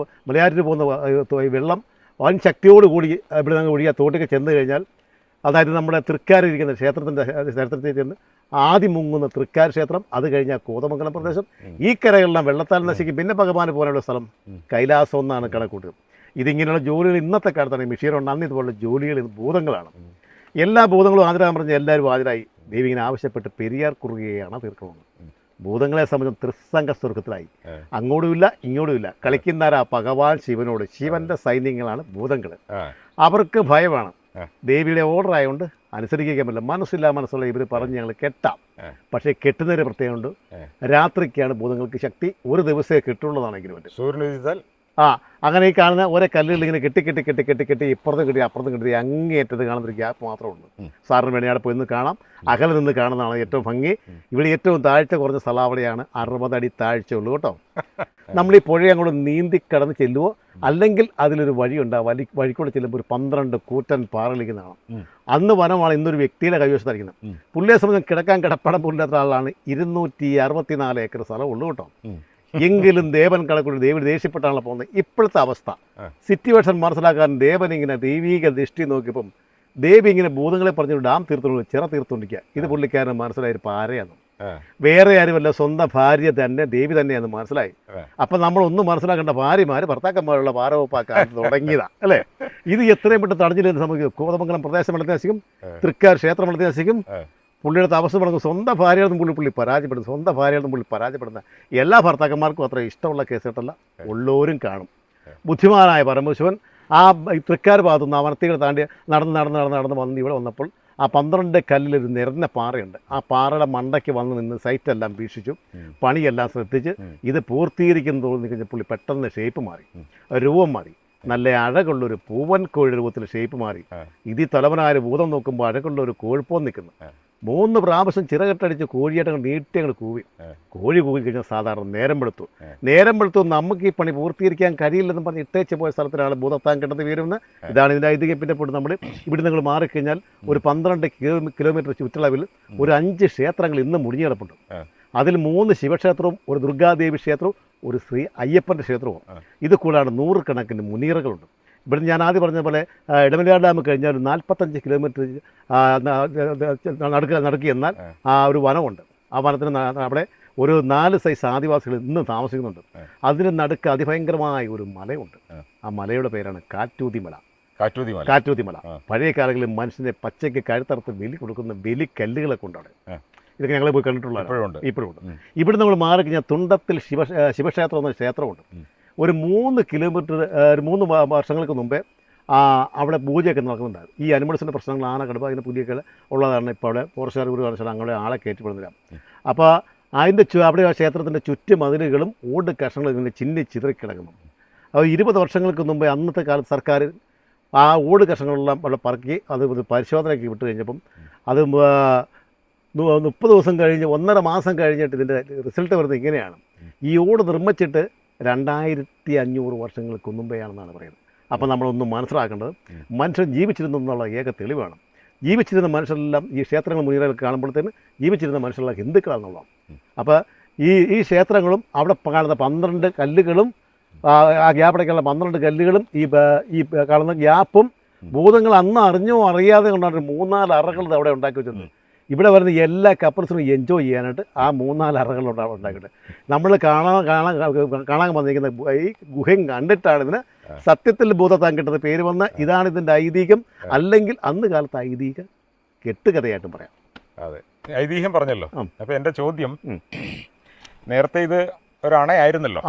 മലയാറ്റൂർ പോകുന്ന വെള്ളം വൻ ശക്തിയോട് കൂടി ഇവിടെ നിന്ന് ഒഴുകിയ തോട്ടിലേക്ക് ചെന്ന് കഴിഞ്ഞാൽ, അതായത് നമ്മുടെ തൃക്കാരിരിക്കുന്ന ക്ഷേത്രത്തിൻ്റെ ചരിത്രത്തിൽ ചെന്ന് ആദ്യം മുങ്ങുന്ന തൃക്കാർ ക്ഷേത്രം, അത് കഴിഞ്ഞാൽ കോതമംഗലം പ്രദേശം, ഈ കരകളെല്ലാം വെള്ളത്താൽ നശിക്കും. പിന്നെ ഭഗവാന് പോലുള്ള സ്ഥലം കൈലാസം എന്നാണ് കണക്കൂട്ടുക. ഇതിങ്ങനെയുള്ള ജോലികൾ ഇന്നത്തെ കാലത്താണ് മിഷീനുണ്ട്. അന്ന് ഇതുപോലുള്ള ജോലികൾ ഭൂതങ്ങളാണ്. എല്ലാ ഭൂതങ്ങളും ഹാജരാകാൻ പറഞ്ഞ് എല്ലാവരും ഹാജരായി. ദേവി ഇങ്ങനെ ആവശ്യപ്പെട്ട് പെരിയാർ കുറുകയാണ് തീർക്കണമെന്ന്. ഭൂതങ്ങളെ സംബന്ധിച്ച് ത്രിസംഗ സ്വർഗത്തിലായി. അങ്ങോട്ടുമില്ല ഇങ്ങോട്ടുമില്ല. കളിക്കുന്നവരാ ഭഗവാൻ ശിവനോട്. ശിവന്റെ സൈന്യങ്ങളാണ് ഭൂതങ്ങൾ. അവർക്ക് ഭയമാണ്. ദേവിയുടെ ഓർഡർ ആയതുകൊണ്ട് അനുസരിക്കാൻ പറ്റില്ല. മനസ്സുള്ള ഇവർ പറഞ്ഞ് ഞങ്ങൾ കെട്ടാം. പക്ഷേ കെട്ടുന്നതിന് പ്രത്യേകമുണ്ട്. രാത്രിക്കാണ് ഭൂതങ്ങൾക്ക് ശക്തി. ഒരു ദിവസമേ കിട്ടുള്ളതാണെങ്കിലും സൂര്യൻ അങ്ങനെ ഈ കാണുന്ന ഓരോ കല്ലുകൾ ഇങ്ങനെ കെട്ടി ഇപ്പുറത്തും കെട്ടി അപ്പുറത്തും കെട്ടി അങ്ങേറ്റത് കാണുന്നൊരു ഗ്യാപ്പ് മാത്രമേ ഉള്ളൂ. സാറിന് വേണ്ടി അവിടെ പോയി നിന്ന് കാണാം. അകലെ നിന്ന് കാണുന്നതാണ് ഏറ്റവും ഭംഗി. ഇവിടെ ഏറ്റവും താഴ്ച കുറഞ്ഞ സ്ഥലം അവിടെയാണ്. 60 അടി താഴ്ചയുള്ളൂ കേട്ടോ. നമ്മൾ ഈ പുഴ അങ്ങോട്ട് നീന്തി കടന്ന് ചെല്ലുമോ, അല്ലെങ്കിൽ അതിലൊരു വഴിയുണ്ട്. ആ വഴിക്കൂടെ ചെല്ലുമ്പോൾ ഒരു 12 കൂറ്റൻ പാറകളിക്കുന്നതാണ്. അന്ന് വനമാണ് ഇന്നൊരു വ്യക്തിയുടെ കൈവശത്തായിരിക്കുന്നത്. പുള്ളിയെ സംബന്ധിച്ച് കിടക്കാൻ കിടപ്പടം പുള്ളില്ലാത്ത ആളാണ്. 264 ഏക്കർ സ്ഥലം ഉള്ളൂ കേട്ടോ. എങ്കിലും ദേവൻ കണക്കൂടി ദേവൻ ദേഷ്യപ്പെട്ടാണല്ലോ പോകുന്നത്. ഇപ്പോഴത്തെ അവസ്ഥ സിറ്റുവേഷൻ മനസ്സിലാക്കാൻ ദേവൻ ഇങ്ങനെ ദൈവീക ദൃഷ്ടി നോക്കിയപ്പം ദേവി ഇങ്ങനെ ഭൂതങ്ങളെ പറഞ്ഞു ഡാം തീർത്തുകൊണ്ട് ചിറ തീർത്തുകൊണ്ടിരിക്കുക. ഇത് പുള്ളിക്കാരൻ മനസ്സിലായൊരു പാരയാണ്. വേറെ ആരുമല്ല, സ്വന്തം ഭാര്യ തന്നെ ദേവി തന്നെയാന്ന് മനസ്സിലായി. അപ്പം നമ്മളൊന്നും മനസ്സിലാക്കേണ്ട, ഭാര്യമാർ ഭർത്താക്കന്മാരുള്ള പാരവപ്പാക്കാൻ തുടങ്ങിയതാ അല്ലേ. ഇത് എത്രയും പെട്ടെന്ന് തടഞ്ഞില്ലെന്ന് സംഭവിക്കും. കോതമംഗലം പ്രദേശം വെള്ളത്തിൽ നശിക്കും, തൃക്കാർ ക്ഷേത്രം വെള്ളത്തിൽ നശിക്കും. പുള്ളിയുടെ അവസ്ഥ പറഞ്ഞ് സ്വന്തം ഭാര്യയോടും പുള്ളി പരാജയപ്പെടുന്നു. സ്വന്തം ഭാര്യയോടും പുള്ളി പരാജയപ്പെടുന്ന എല്ലാ ഭർത്താക്കന്മാർക്കും അത്ര ഇഷ്ടമുള്ള കേസുകെട്ടല്ല, ഉള്ളവരും കാണും. ബുദ്ധിമാനായ പരമശിവൻ ആ തൃക്കാർ ഭാഗത്തുനിന്ന് ആ വനത്തികൾ താണ്ടി നടന്ന് വന്ന് ഇവിടെ വന്നപ്പോൾ ആ 12 കല്ലിലൊരു നിറഞ്ഞ പാറയുണ്ട്. ആ പാറയുടെ മണ്ടയ്ക്ക് വന്ന് നിന്ന് സൈറ്റെല്ലാം വീക്ഷിച്ചു, പണിയെല്ലാം ശ്രദ്ധിച്ച് ഇത് പൂർത്തീകരിക്കുന്ന തോന്നി കഴിഞ്ഞാൽ പുള്ളി പെട്ടെന്ന് ഷേപ്പ് മാറി, രൂപം മാറി. നല്ല അഴകുള്ളൊരു പൂവൻ കോഴി രൂപത്തിൽ ഷേപ്പ് മാറി. ഇതിൽ തലവനായ ഭൂതം നോക്കുമ്പോൾ അഴകുള്ളൊരു കോഴിപ്പോൻ നിൽക്കുന്നു. 3 പ്രാവശ്യം ചിറകെട്ടടിച്ച് കോഴിയായിട്ട് നീട്ടി അങ്ങോട്ട് കൂവി. കോഴി കൂവി കഴിഞ്ഞാൽ സാധാരണ നേരം വെളുത്തു നമുക്ക് ഈ പണി പൂർത്തീകരിക്കാൻ കഴിയില്ലെന്ന് പറഞ്ഞ് ഇട്ടേച്ച് പോയ സ്ഥലത്തിലാണ് ഭൂതത്താൻ കിടന്ന് വീരുന്നത്. ഇതാണ് ഇതിൻ്റെ ഐതിഹ്യം. പിന്നെ ഇപ്പോൾ നമ്മൾ ഇവിടെ നിങ്ങൾ മാറിക്കഴിഞ്ഞാൽ ഒരു 12 കിലോമീറ്റർ ചുറ്റളവിൽ ഒരു 5 ക്ഷേത്രങ്ങൾ ഇന്ന് മുടിഞ്ഞു കിടപ്പുണ്ട്. അതിൽ 3 ശിവക്ഷേത്രവും ഒരു ദുർഗാദേവി ക്ഷേത്രവും ഒരു ശ്രീ അയ്യപ്പൻ്റെ ക്ഷേത്രവും. ഇത് കൂടാതെ 100 കണക്കിന് മുനീറകളുണ്ട്. ഇവിടെ ഞാൻ ആദ്യം പറഞ്ഞ പോലെ ഇടമലയാർ ഡാം കഴിഞ്ഞാൽ ഒരു 45 കിലോമീറ്റർ നടക്കി എന്നാൽ ഒരു വനമുണ്ട്. ആ വനത്തിന് അവിടെ ഒരു 4 സൈസ് ആദിവാസികൾ ഇന്ന് താമസിക്കുന്നുണ്ട്. അതിന് നടുക്ക് അതിഭയങ്കരമായ ഒരു മലയുണ്ട്. ആ മലയുടെ പേരാണ് കാറ്റൂതിമല. പഴയ കാലങ്ങളിൽ മനുഷ്യനെ പച്ചയ്ക്ക് കഴുത്തറുത്ത് ബലി കൊടുക്കുന്ന ബലി കല്ലുകളെ കൊണ്ടാണ്. ഇതൊക്കെ ഞങ്ങൾ പോയി കണ്ടിട്ടുള്ളതാണ്. ഇപ്പോഴുണ്ട്. ഇവിടെ നമ്മൾ മാറി കഴിഞ്ഞാൽ തുണ്ടത്തിൽ ശിവക്ഷേത്രം എന്ന ക്ഷേത്രമുണ്ട്. ഒരു 3 കിലോമീറ്റർ 3 വർഷങ്ങൾക്ക് മുമ്പേ അവിടെ പൂജയൊക്കെ നടക്കുന്നുണ്ടായിരുന്നു. ഈ അനിമൽസിൻ്റെ പ്രശ്നങ്ങൾ, ആന, കടുവ, അതിൻ്റെ പുലിയൊക്കെ ഉള്ളതാണ്. ഇപ്പോൾ അവിടെ ഫോറസ്റ്റുകാർ ഒരു കാരണവശാലും അങ്ങനെ ആളെ കയറ്റിപ്പെടുന്നില്ല. അപ്പോൾ അതിൻ്റെ അവിടെ ആ ക്ഷേത്രത്തിൻ്റെ ചുറ്റുമതിലുകളും ഓട് കഷ്ണങ്ങളും ഇങ്ങനെ ചിന്നി കിടക്കുന്നു. അപ്പോൾ 20 വർഷങ്ങൾക്ക് മുമ്പേ അന്നത്തെ കാലത്ത് സർക്കാർ ആ ഓട് കഷ്ണങ്ങളെല്ലാം അവിടെ പറക്കി അത് പരിശോധനയ്ക്ക് വിട്ട് കഴിഞ്ഞപ്പം അത് 30 ദിവസം കഴിഞ്ഞ് 1.5 മാസം കഴിഞ്ഞിട്ട് ഇതിൻ്റെ റിസൾട്ട് വരുന്നത് ഇങ്ങനെയാണ്. ഈ ഓട് നിർമ്മിച്ചിട്ട് 2500 വർഷങ്ങൾക്ക് മുമ്പെയാണെന്നാണ് പറയുന്നത്. അപ്പോൾ നമ്മളൊന്നും മനസ്സിലാക്കേണ്ടത് മനുഷ്യൻ ജീവിച്ചിരുന്നു എന്നുള്ള ഏക തെളിവാണ്. ജീവിച്ചിരുന്ന മനുഷ്യരെല്ലാം ഈ ക്ഷേത്രങ്ങൾ മുന്നിൽ കാണുമ്പോഴത്തേന് ജീവിച്ചിരുന്ന മനുഷ്യരെല്ലാം ഹിന്ദുക്കളാണെന്നുള്ളതാണ്. അപ്പോൾ ഈ ക്ഷേത്രങ്ങളും അവിടെ കാണുന്ന 12 കല്ലുകളും ആ ഗ്യാപ്പടയ്ക്കുള്ള 12 കല്ലുകളും ഈ കാണുന്ന ഗ്യാപ്പും ഭൂതങ്ങൾ അന്ന് അറിഞ്ഞോ അറിയാതെ കൊണ്ടാണ് 3-4 അറകൾ അവിടെ ഉണ്ടാക്കി വെച്ചിട്ടുണ്ട്. ഇവിടെ വരുന്ന എല്ലാ കപ്പിൾസിനും എൻജോയ് ചെയ്യാനായിട്ട് ആ 3-4 അറകൾ ഉണ്ടാക്കിയിട്ട് നമ്മൾ കാണാൻ വന്നിരിക്കുന്ന ഈ ഗുഹയും കണ്ടിട്ടാണ് ഇതിന് സത്യത്തിൽ ഭൂതത്താൻ കിട്ടുന്ന പേര് വന്ന. ഇതാണ് ഇതിൻ്റെ ഐതിഹ്യം. അല്ലെങ്കിൽ അന്ന് കാലത്ത് ഐതിഹ്യം കെട്ടുകഥയായിട്ടും പറയാം. അതെ, ഐതിഹ്യം പറഞ്ഞല്ലോ. അപ്പോൾ എൻ്റെ ചോദ്യം, നേരത്തെ ഇത് ഒരു അണയായിരുന്നല്ലോ.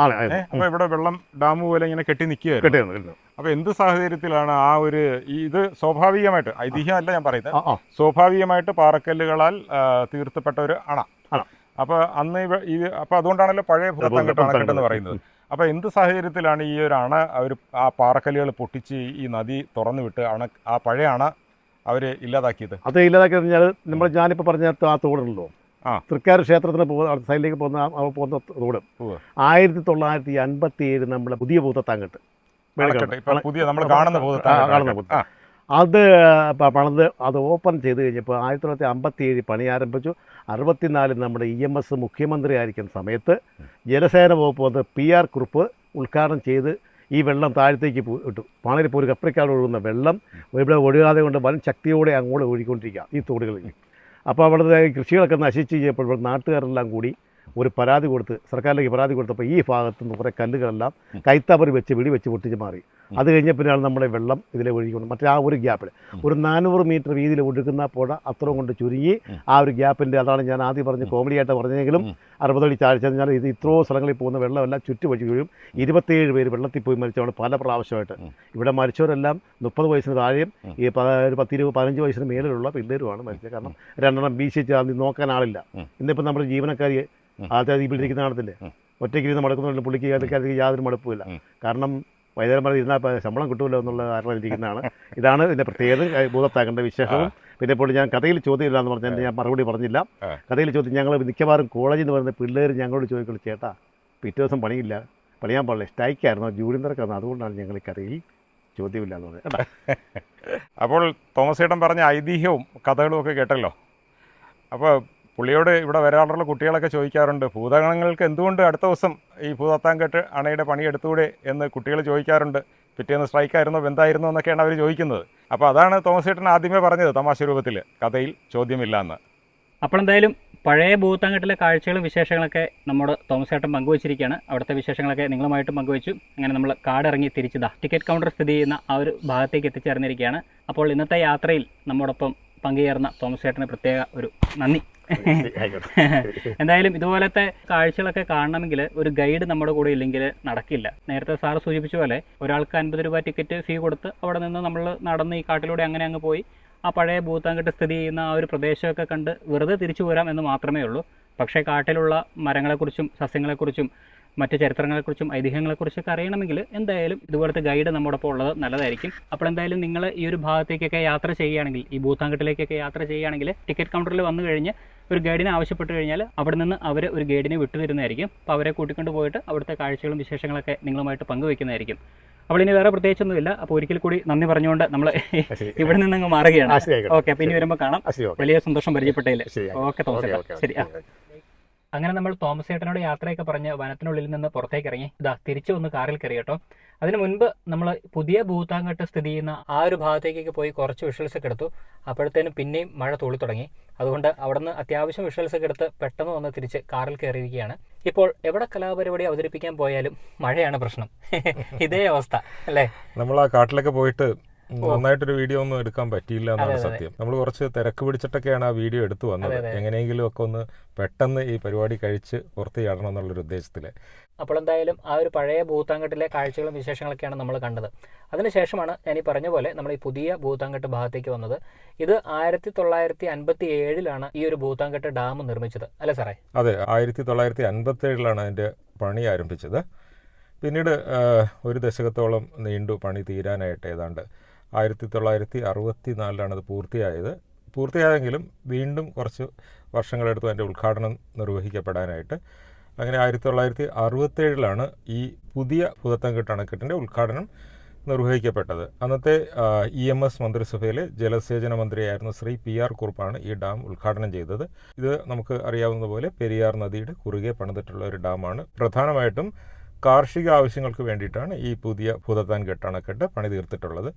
അപ്പോൾ ഇവിടെ വെള്ളം ഡാം പോലെ ഇങ്ങനെ കെട്ടി നിൽക്കുകയായിരുന്നു. അപ്പോൾ എന്ത് സാഹചര്യത്തിലാണ് ആ ഒരു ഇത് സ്വാഭാവികമായിട്ട്, ഐതിഹ്യമല്ല ഞാൻ പറയുന്നത്, സ്വാഭാവികമായിട്ട് പാറക്കല്ലുകളാൽ തീർത്തപ്പെട്ട ഒരു അണ. അപ്പോൾ അന്ന് അപ്പോൾ അതുകൊണ്ടാണല്ലോ പഴയ ഭൂതത്താൻകെട്ടെന്ന് പറയുന്നത്. അപ്പോൾ എന്ത് സാഹചര്യത്തിലാണ് ഈ ഒരു അണ ആ പാറക്കല്ലുകൾ പൊട്ടിച്ച് ഈ നദി തുറന്നു വിട്ട് ആ പഴയ അണ അവർ ഇല്ലാതാക്കിയത്? അത് ഇല്ലാതാക്കിയത് കഴിഞ്ഞാൽ ഞാനിപ്പോൾ പറഞ്ഞ ആ തോടുണ്ടല്ലോ, തൃക്കാർ ക്ഷേത്രത്തിന് സൈഡിലേക്ക് പോകുന്ന റോഡ് 1957 നമ്മുടെ പുതിയ ഭൂതത്താൻകെട്ട് അത് പണിത് അത് ഓപ്പൺ ചെയ്ത് കഴിഞ്ഞപ്പോൾ 1957 പണി ആരംഭിച്ചു. 64 നമ്മുടെ EMS മുഖ്യമന്ത്രി ആയിരിക്കുന്ന സമയത്ത് ജലസേന വകുപ്പ് വന്ന് PR കുറുപ്പ് ഉദ്ഘാടനം ചെയ്ത് ഈ വെള്ളം താഴത്തേക്ക് ഇട്ടു. പാണരിപ്പൂർ കപ്രിക്കാട് ഒഴുകുന്ന വെള്ളം ഇവിടെ ഒഴുകാതെ കൊണ്ട് വൻ ശക്തിയോടെ അങ്ങോട്ട് ഒഴുകിക്കൊണ്ടിരിക്കുക ഈ തോടുകളിൽ. അപ്പോൾ അവിടുത്തെ കൃഷികളൊക്കെ നശിച്ച് കഴിഞ്ഞപ്പോൾ നാട്ടുകാരെല്ലാം കൂടി ഒരു പരാതി കൊടുത്ത് സർക്കാരിലേക്ക് പരാതി കൊടുത്തപ്പോൾ ഈ ഭാഗത്ത് നിന്ന് കുറേ കല്ലുകളെല്ലാം കൈത്തവർ വെച്ച് വെടിവെച്ച് പൊട്ടിച്ച് മാറി. അത് കഴിഞ്ഞപ്പോഴാണ് നമ്മുടെ വെള്ളം ഇതിലെ ഒഴുകിക്കൊണ്ട് മറ്റേ ആ ഒരു ഗ്യാപ്പിൽ ഒരു 400 മീറ്റർ വീതിയിൽ ഒഴുകുന്ന പുഴ അത്രയും കൊണ്ട് ചുരുങ്ങി ആ ഒരു ഗ്യാപ്പിൻ്റെ, അതാണ് ഞാൻ ആദ്യം പറഞ്ഞ് കോമഡിയായിട്ട് പറഞ്ഞെങ്കിലും 60 അടി താഴ്ച ഞാൻ ഇത് ഇത്രയോ സ്ഥലങ്ങളിൽ പോകുന്ന വെള്ളമെല്ലാം ചുറ്റുവഴിച്ച് വീഴും. 27 പേര് വെള്ളത്തിൽ പോയി മരിച്ചതാണ് പല പ്രാവശ്യമായിട്ട്. ഇവിടെ മരിച്ചവരെല്ലാം 30 വയസ്സിന് താഴെയും ഈ 10-15 വയസ്സിന് മേലിലുള്ള പിള്ളേരുമാണ് മരിച്ചത്. കാരണം 2 വീശിച്ച് നോക്കാൻ ആളില്ല. ഇന്നിപ്പോൾ നമ്മുടെ ജീവനക്കാരി അതായത് ഇവിടെ ഇരിക്കുന്ന കാണത്തില്ലേ, ഒറ്റയ്ക്ക് ഇരുന്ന് മടക്കുന്നതുകൊണ്ട് പുള്ളിക്ക് അതിലേക്ക് യാതൊരു മടുപ്പുമില്ല. കാരണം വൈകുന്നേരം വരെ ഇരുന്നാൽ ശമ്പളം കിട്ടുമല്ലോ എന്നുള്ള കാരണം ഇരിക്കുന്നതാണ്. ഇതാണ് ഇതിൻ്റെ പ്രത്യേകത, ഭൂതത്താങ്കേണ്ട വിശേഷവും. പിന്നെ ഇപ്പോൾ ഞാൻ കഥയിൽ ചോദ്യമില്ല എന്ന് പറഞ്ഞാൽ ഞാൻ മറുപടി പറഞ്ഞില്ല. കഥയിൽ ചോദ്യം ഞങ്ങൾ മിക്കവാറും കോളേജിൽ നിന്ന് വരുന്ന പിള്ളേർ ഞങ്ങളോട് ചോദിക്കുള്ളൂ, ചേട്ടാ പിറ്റേ ദിവസം പണിയില്ല, പണിയാൻ പാടില്ല, സ്ട്രൈക്കായിരുന്നോ, ജൂനിയർ തിരക്കായിരുന്നു, അതുകൊണ്ടാണ് ഞങ്ങൾ ഈ കഥയിൽ ചോദ്യമില്ല എന്ന് പറഞ്ഞത്. അപ്പോൾ തോമസ് ചേട്ടൻ പറഞ്ഞ ഐതിഹ്യവും കഥകളും ഒക്കെ കേട്ടല്ലോ. അപ്പോൾ പുള്ളിയോട് ഇവിടെ വരാറുള്ള കുട്ടികളൊക്കെ ചോദിക്കാറുണ്ട്, ഭൂതഗണങ്ങൾക്ക് എന്തുകൊണ്ട് അടുത്ത ദിവസം ഈ ഭൂതത്താൻകെട്ട് അണയുടെ പണിയെടുത്തുകൂടെ എന്ന് കുട്ടികൾ ചോദിക്കാറുണ്ട്. പിറ്റേന്ന് സ്ട്രൈക്കായിരുന്നോ ബന്ധായിരുന്നോ എന്നൊക്കെയാണ് അവർ ചോദിക്കുന്നത്. അപ്പോൾ അതാണ് തോമസ് ചേട്ടൻ ആദ്യമേ പറഞ്ഞത് തമാശ രൂപത്തിൽ, കഥയിൽ ചോദ്യമില്ല എന്ന്. അപ്പോൾ എന്തായാലും പഴയ ഭൂതത്താൻകെട്ടിലെ കാഴ്ചകളും വിശേഷങ്ങളൊക്കെ നമ്മുടെ തോമസ് ചേട്ടൻ പങ്കുവച്ചിരിക്കുകയാണ്. അവിടുത്തെ വിശേഷങ്ങളൊക്കെ നിങ്ങളുമായിട്ട് പങ്കുവച്ചു. അങ്ങനെ നമ്മൾ കാടിറങ്ങി തിരിച്ചതാ ടിക്കറ്റ് കൗണ്ടർ സ്ഥിതി ചെയ്യുന്ന ആ ഒരു ഭാഗത്തേക്ക് എത്തിച്ചേർന്നിരിക്കുകയാണ്. അപ്പോൾ ഇന്നത്തെ യാത്രയിൽ നമ്മോടൊപ്പം പങ്കുചേർന്ന തോമസ് ചേട്ടന് പ്രത്യേക ഒരു നന്ദി. എന്തായാലും ഇതുപോലത്തെ കാഴ്ചകളൊക്കെ കാണണമെങ്കിൽ ഒരു ഗൈഡ് നമ്മുടെ കൂടെ ഇല്ലെങ്കിൽ നടക്കില്ല. നേരത്തെ സാറ് സൂചിപ്പിച്ച പോലെ ഒരാൾക്ക് 50 രൂപ ടിക്കറ്റ് ഫീ കൊടുത്ത് അവിടെ നിന്ന് നമ്മൾ നടന്ന് ഈ കാട്ടിലൂടെ അങ്ങനെ അങ്ങ് പോയി ആ പഴയ ഭൂതത്താൻകെട്ട് സ്ഥിതി ചെയ്യുന്ന ആ ഒരു പ്രദേശമൊക്കെ കണ്ട് വെറുതെ തിരിച്ചു പോരാം എന്ന് മാത്രമേ ഉള്ളൂ. പക്ഷേ കാട്ടിലുള്ള മരങ്ങളെക്കുറിച്ചും സസ്യങ്ങളെക്കുറിച്ചും മറ്റ് ചരിത്രങ്ങളെക്കുറിച്ചും ഐതിഹ്യങ്ങളെക്കുറിച്ചൊക്കെ അറിയണമെങ്കിൽ എന്തായാലും ഇതുപോലത്തെ ഗൈഡ് നമ്മോടൊപ്പം ഉള്ളത് നല്ലതായിരിക്കും. അപ്പോൾ എന്തായാലും നിങ്ങൾ ഈ ഒരു ഭാഗത്തേക്കൊക്കെ യാത്ര ചെയ്യുകയാണെങ്കിൽ, ഈ ഭൂതത്താൻകെട്ടിലേക്കൊക്കെ യാത്ര ചെയ്യുകയാണെങ്കിൽ ടിക്കറ്റ് കൗണ്ടറിൽ വന്നു കഴിഞ്ഞ് ഒരു ഗൈഡിനെ ആവശ്യപ്പെട്ട് കഴിഞ്ഞാൽ അവിടെ നിന്ന് അവർ ഒരു ഗൈഡിനെ വിട്ടുതരുന്നതായിരിക്കും. അപ്പോൾ അവരെ കൂട്ടിക്കൊണ്ട് പോയിട്ട് അവിടുത്തെ കാഴ്ചകളും വിശേഷങ്ങളൊക്കെ നിങ്ങളുമായിട്ട് പങ്കുവയ്ക്കുന്നതായിരിക്കും. അപ്പോൾ ഇനി വേറെ പ്രത്യേകിച്ചൊന്നുമില്ല. അപ്പോൾ ഒരിക്കൽ കൂടി നന്ദി പറഞ്ഞുകൊണ്ട് നമ്മൾ ഇവിടെ നിന്നങ്ങ് മാറുകയാണ്. ഓക്കെ, അപ്പോൾ ഇനി വരുമ്പോൾ കാണാം. വലിയ സന്തോഷം പരിചയപ്പെട്ടതിൽ. ഓക്കെ തോമസ് ചേട്ടാ, ശരി. അങ്ങനെ നമ്മൾ തോമസ് ചേട്ടനോട് യാത്രയൊക്കെ പറഞ്ഞ് വനത്തിനുള്ളിൽ നിന്ന് പുറത്തേക്ക് ഇറങ്ങി തിരിച്ചു വന്ന് കാറിൽ കയറി കേട്ടോ. അതിന് മുൻപ് നമ്മൾ പുതിയ ഭൂതത്താൻകെട്ട് സ്ഥിതി ചെയ്യുന്ന ആ ഒരു ഭാഗത്തേക്ക് പോയി കുറച്ച് വിഷ്വൽസ് ഒക്കെ എടുത്തു. അപ്പോഴത്തേനും പിന്നെയും മഴ തുള്ളി തുടങ്ങി. അതുകൊണ്ട് അവിടെ നിന്ന് അത്യാവശ്യം വിഷ്വൽസ് ഒക്കെ എടുത്ത് പെട്ടെന്ന് വന്ന് തിരിച്ച് കാറിൽ കയറിയിരിക്കുകയാണ്. ഇപ്പോൾ എവിടെ കലാപരിപാടി അവതരിപ്പിക്കാൻ പോയാലും മഴയാണ് പ്രശ്നം. ഇതേ അവസ്ഥ അല്ലേ? നമ്മൾ ആ കാട്ടിലൊക്കെ പോയിട്ട് നന്നായിട്ടൊരു വീഡിയോ ഒന്നും എടുക്കാൻ പറ്റിയില്ല എന്നാണ് സത്യം. നമ്മൾ കുറച്ച് തിരക്ക് പിടിച്ചിട്ടൊക്കെയാണ് ആ വീഡിയോ എടുത്തു വന്നത്. എങ്ങനെയെങ്കിലും ഒക്കെ ഒന്ന് പെട്ടെന്ന് ഈ പരിപാടി കഴിച്ച് പുറത്ത് ചാടണം എന്നുള്ളൊരു ഉദ്ദേശത്തിൽ. അപ്പോൾ എന്തായാലും ആ ഒരു പഴയ ഭൂതത്താൻകെട്ടിലെ കാഴ്ചകളും വിശേഷങ്ങളൊക്കെയാണ് നമ്മൾ കണ്ടത്. അതിനുശേഷമാണ് ഞാൻ ഈ പറഞ്ഞ പോലെ നമ്മൾ ഈ പുതിയ ഭൂതത്താൻകെട്ട് ഭാഗത്തേക്ക് വന്നത്. ഇത് 1957 ഈ ഒരു ഭൂതത്താൻകെട്ട് ഡാം നിർമ്മിച്ചത് അല്ലേ സാറേ? അതെ, 1957 അതിൻ്റെ പണി ആരംഭിച്ചത്. പിന്നീട് ഒരു ദശകത്തോളം നീണ്ടു പണി തീരാനായിട്ട് ഏതാണ്ട് 1964 അത് പൂർത്തിയായെങ്കിലും വീണ്ടും കുറച്ച് വർഷങ്ങളെടുത്തു അതിൻ്റെ ഉദ്ഘാടനം നിർവഹിക്കപ്പെടാനായിട്ട്. അങ്ങനെ 1967 ഈ പുതിയ ഭൂതത്താൻകെട്ട് അണക്കെട്ടിൻ്റെ ഉദ്ഘാടനം നിർവഹിക്കപ്പെട്ടത്. അന്നത്തെ EMS മന്ത്രിസഭയിലെ ജലസേചന മന്ത്രിയായിരുന്ന ശ്രീ PR കുറുപ്പാണ് ഈ ഡാം ഉദ്ഘാടനം ചെയ്തത്. ഇത് നമുക്ക് അറിയാവുന്നതുപോലെ പെരിയാർ നദിയുടെ കുറുകെ പണിതിട്ടുള്ള ഒരു ഡാമാണ്. പ്രധാനമായിട്ടും കാർഷിക ആവശ്യങ്ങൾക്ക് വേണ്ടിയിട്ടാണ് ഈ പുതിയ ഭൂതത്താൻകെട്ട് അണക്കെട്ട് പണി തീർത്തിട്ടുള്ളത്.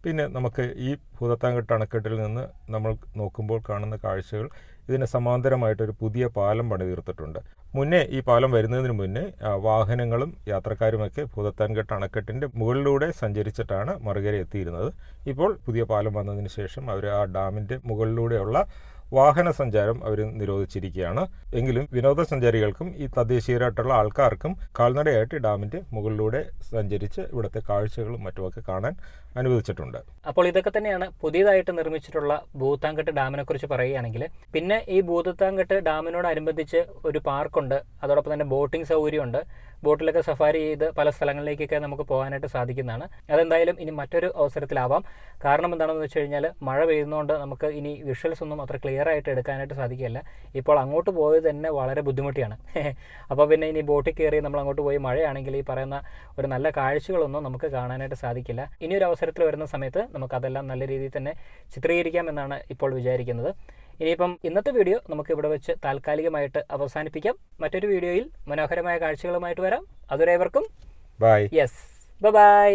പിന്നെ നമുക്ക് ഈ ഭൂതത്താൻകെട്ട് അണക്കെട്ടിൽ നിന്ന് നമ്മൾ നോക്കുമ്പോൾ കാണുന്ന കാഴ്ചകൾ, ഇതിന് സമാന്തരമായിട്ടൊരു പുതിയ പാലം പണി തീർത്തിട്ടുണ്ട്. മുന്നേ ഈ പാലം വരുന്നതിന് മുന്നേ വാഹനങ്ങളും യാത്രക്കാരുമൊക്കെ ഭൂതത്താൻകെട്ട് അണക്കെട്ടിൻ്റെ മുകളിലൂടെ സഞ്ചരിച്ചിട്ടാണ് മറുകര എത്തിയിരുന്നത്. ഇപ്പോൾ പുതിയ പാലം വന്നതിന് ശേഷം അവർ ആ ഡാമിൻ്റെ മുകളിലൂടെയുള്ള വാഹന സഞ്ചാരം അവർ നിരോധിച്ചിരിക്കുകയാണ്. എങ്കിലും വിനോദസഞ്ചാരികൾക്കും ഈ തദ്ദേശീയരായിട്ടുള്ള ആൾക്കാർക്കും കാൽനടയായിട്ട് ഡാമിൻ്റെ മുകളിലൂടെ സഞ്ചരിച്ച് ഇവിടുത്തെ കാഴ്ചകളും മറ്റുമൊക്കെ കാണാൻ അനുവദിച്ചിട്ടുണ്ട്. അപ്പോൾ ഇതൊക്കെ തന്നെയാണ് പുതിയതായിട്ട് നിർമ്മിച്ചിട്ടുള്ള ഭൂതത്താൻകെട്ട് ഡാമിനെ കുറിച്ച് പറയുകയാണെങ്കിൽ. പിന്നെ ഈ ഭൂതത്താൻകെട്ട് ഡാമിനോടനുബന്ധിച്ച് ഒരു പാർക്കുണ്ട്, അതോടൊപ്പം തന്നെ ബോട്ടിംഗ് സൗകര്യമുണ്ട്. ബോട്ടിലൊക്കെ സഫാരി ചെയ്ത് പല സ്ഥലങ്ങളിലേക്കൊക്കെ നമുക്ക് പോകാനായിട്ട് സാധിക്കുന്നതാണ്. അതെന്തായാലും ഇനി മറ്റൊരു അവസരത്തിലാവാം. കാരണം എന്താണെന്ന് വെച്ച് കഴിഞ്ഞാൽ മഴ പെയ്യുന്നതുകൊണ്ട് നമുക്ക് ഇനി വിഷ്വൽസ് ഒന്നും അത്ര ക്ലിയർ ആയിട്ട് എടുക്കാനായിട്ട് സാധിക്കില്ല. ഇപ്പോൾ അങ്ങോട്ട് പോയത് തന്നെ വളരെ ബുദ്ധിമുട്ടിയാണ്. അപ്പോൾ പിന്നെ ഇനി ബോട്ടിൽ കയറി നമ്മൾ അങ്ങോട്ട് പോയി മഴയാണെങ്കിൽ ഈ പറയുന്ന ഒരു നല്ല കാഴ്ചകളൊന്നും നമുക്ക് കാണാനായിട്ട് സാധിക്കില്ല. ഇനിയൊരു അവസരത്തിൽ വരുന്ന സമയത്ത് നമുക്കതെല്ലാം നല്ല രീതിയിൽ തന്നെ ചിത്രീകരിക്കാം എന്നാണ് ഇപ്പോൾ വിചാരിക്കുന്നത്. ഇനിയിപ്പം ഇന്നത്തെ വീഡിയോ നമുക്ക് ഇവിടെ വെച്ച് താൽക്കാലികമായിട്ട് അവസാനിപ്പിക്കാം. മറ്റൊരു വീഡിയോയിൽ മനോഹരമായ കാഴ്ചകളുമായിട്ട് വരാം. അതുവരെ ഏവർക്കും ബൈ. Yes, by.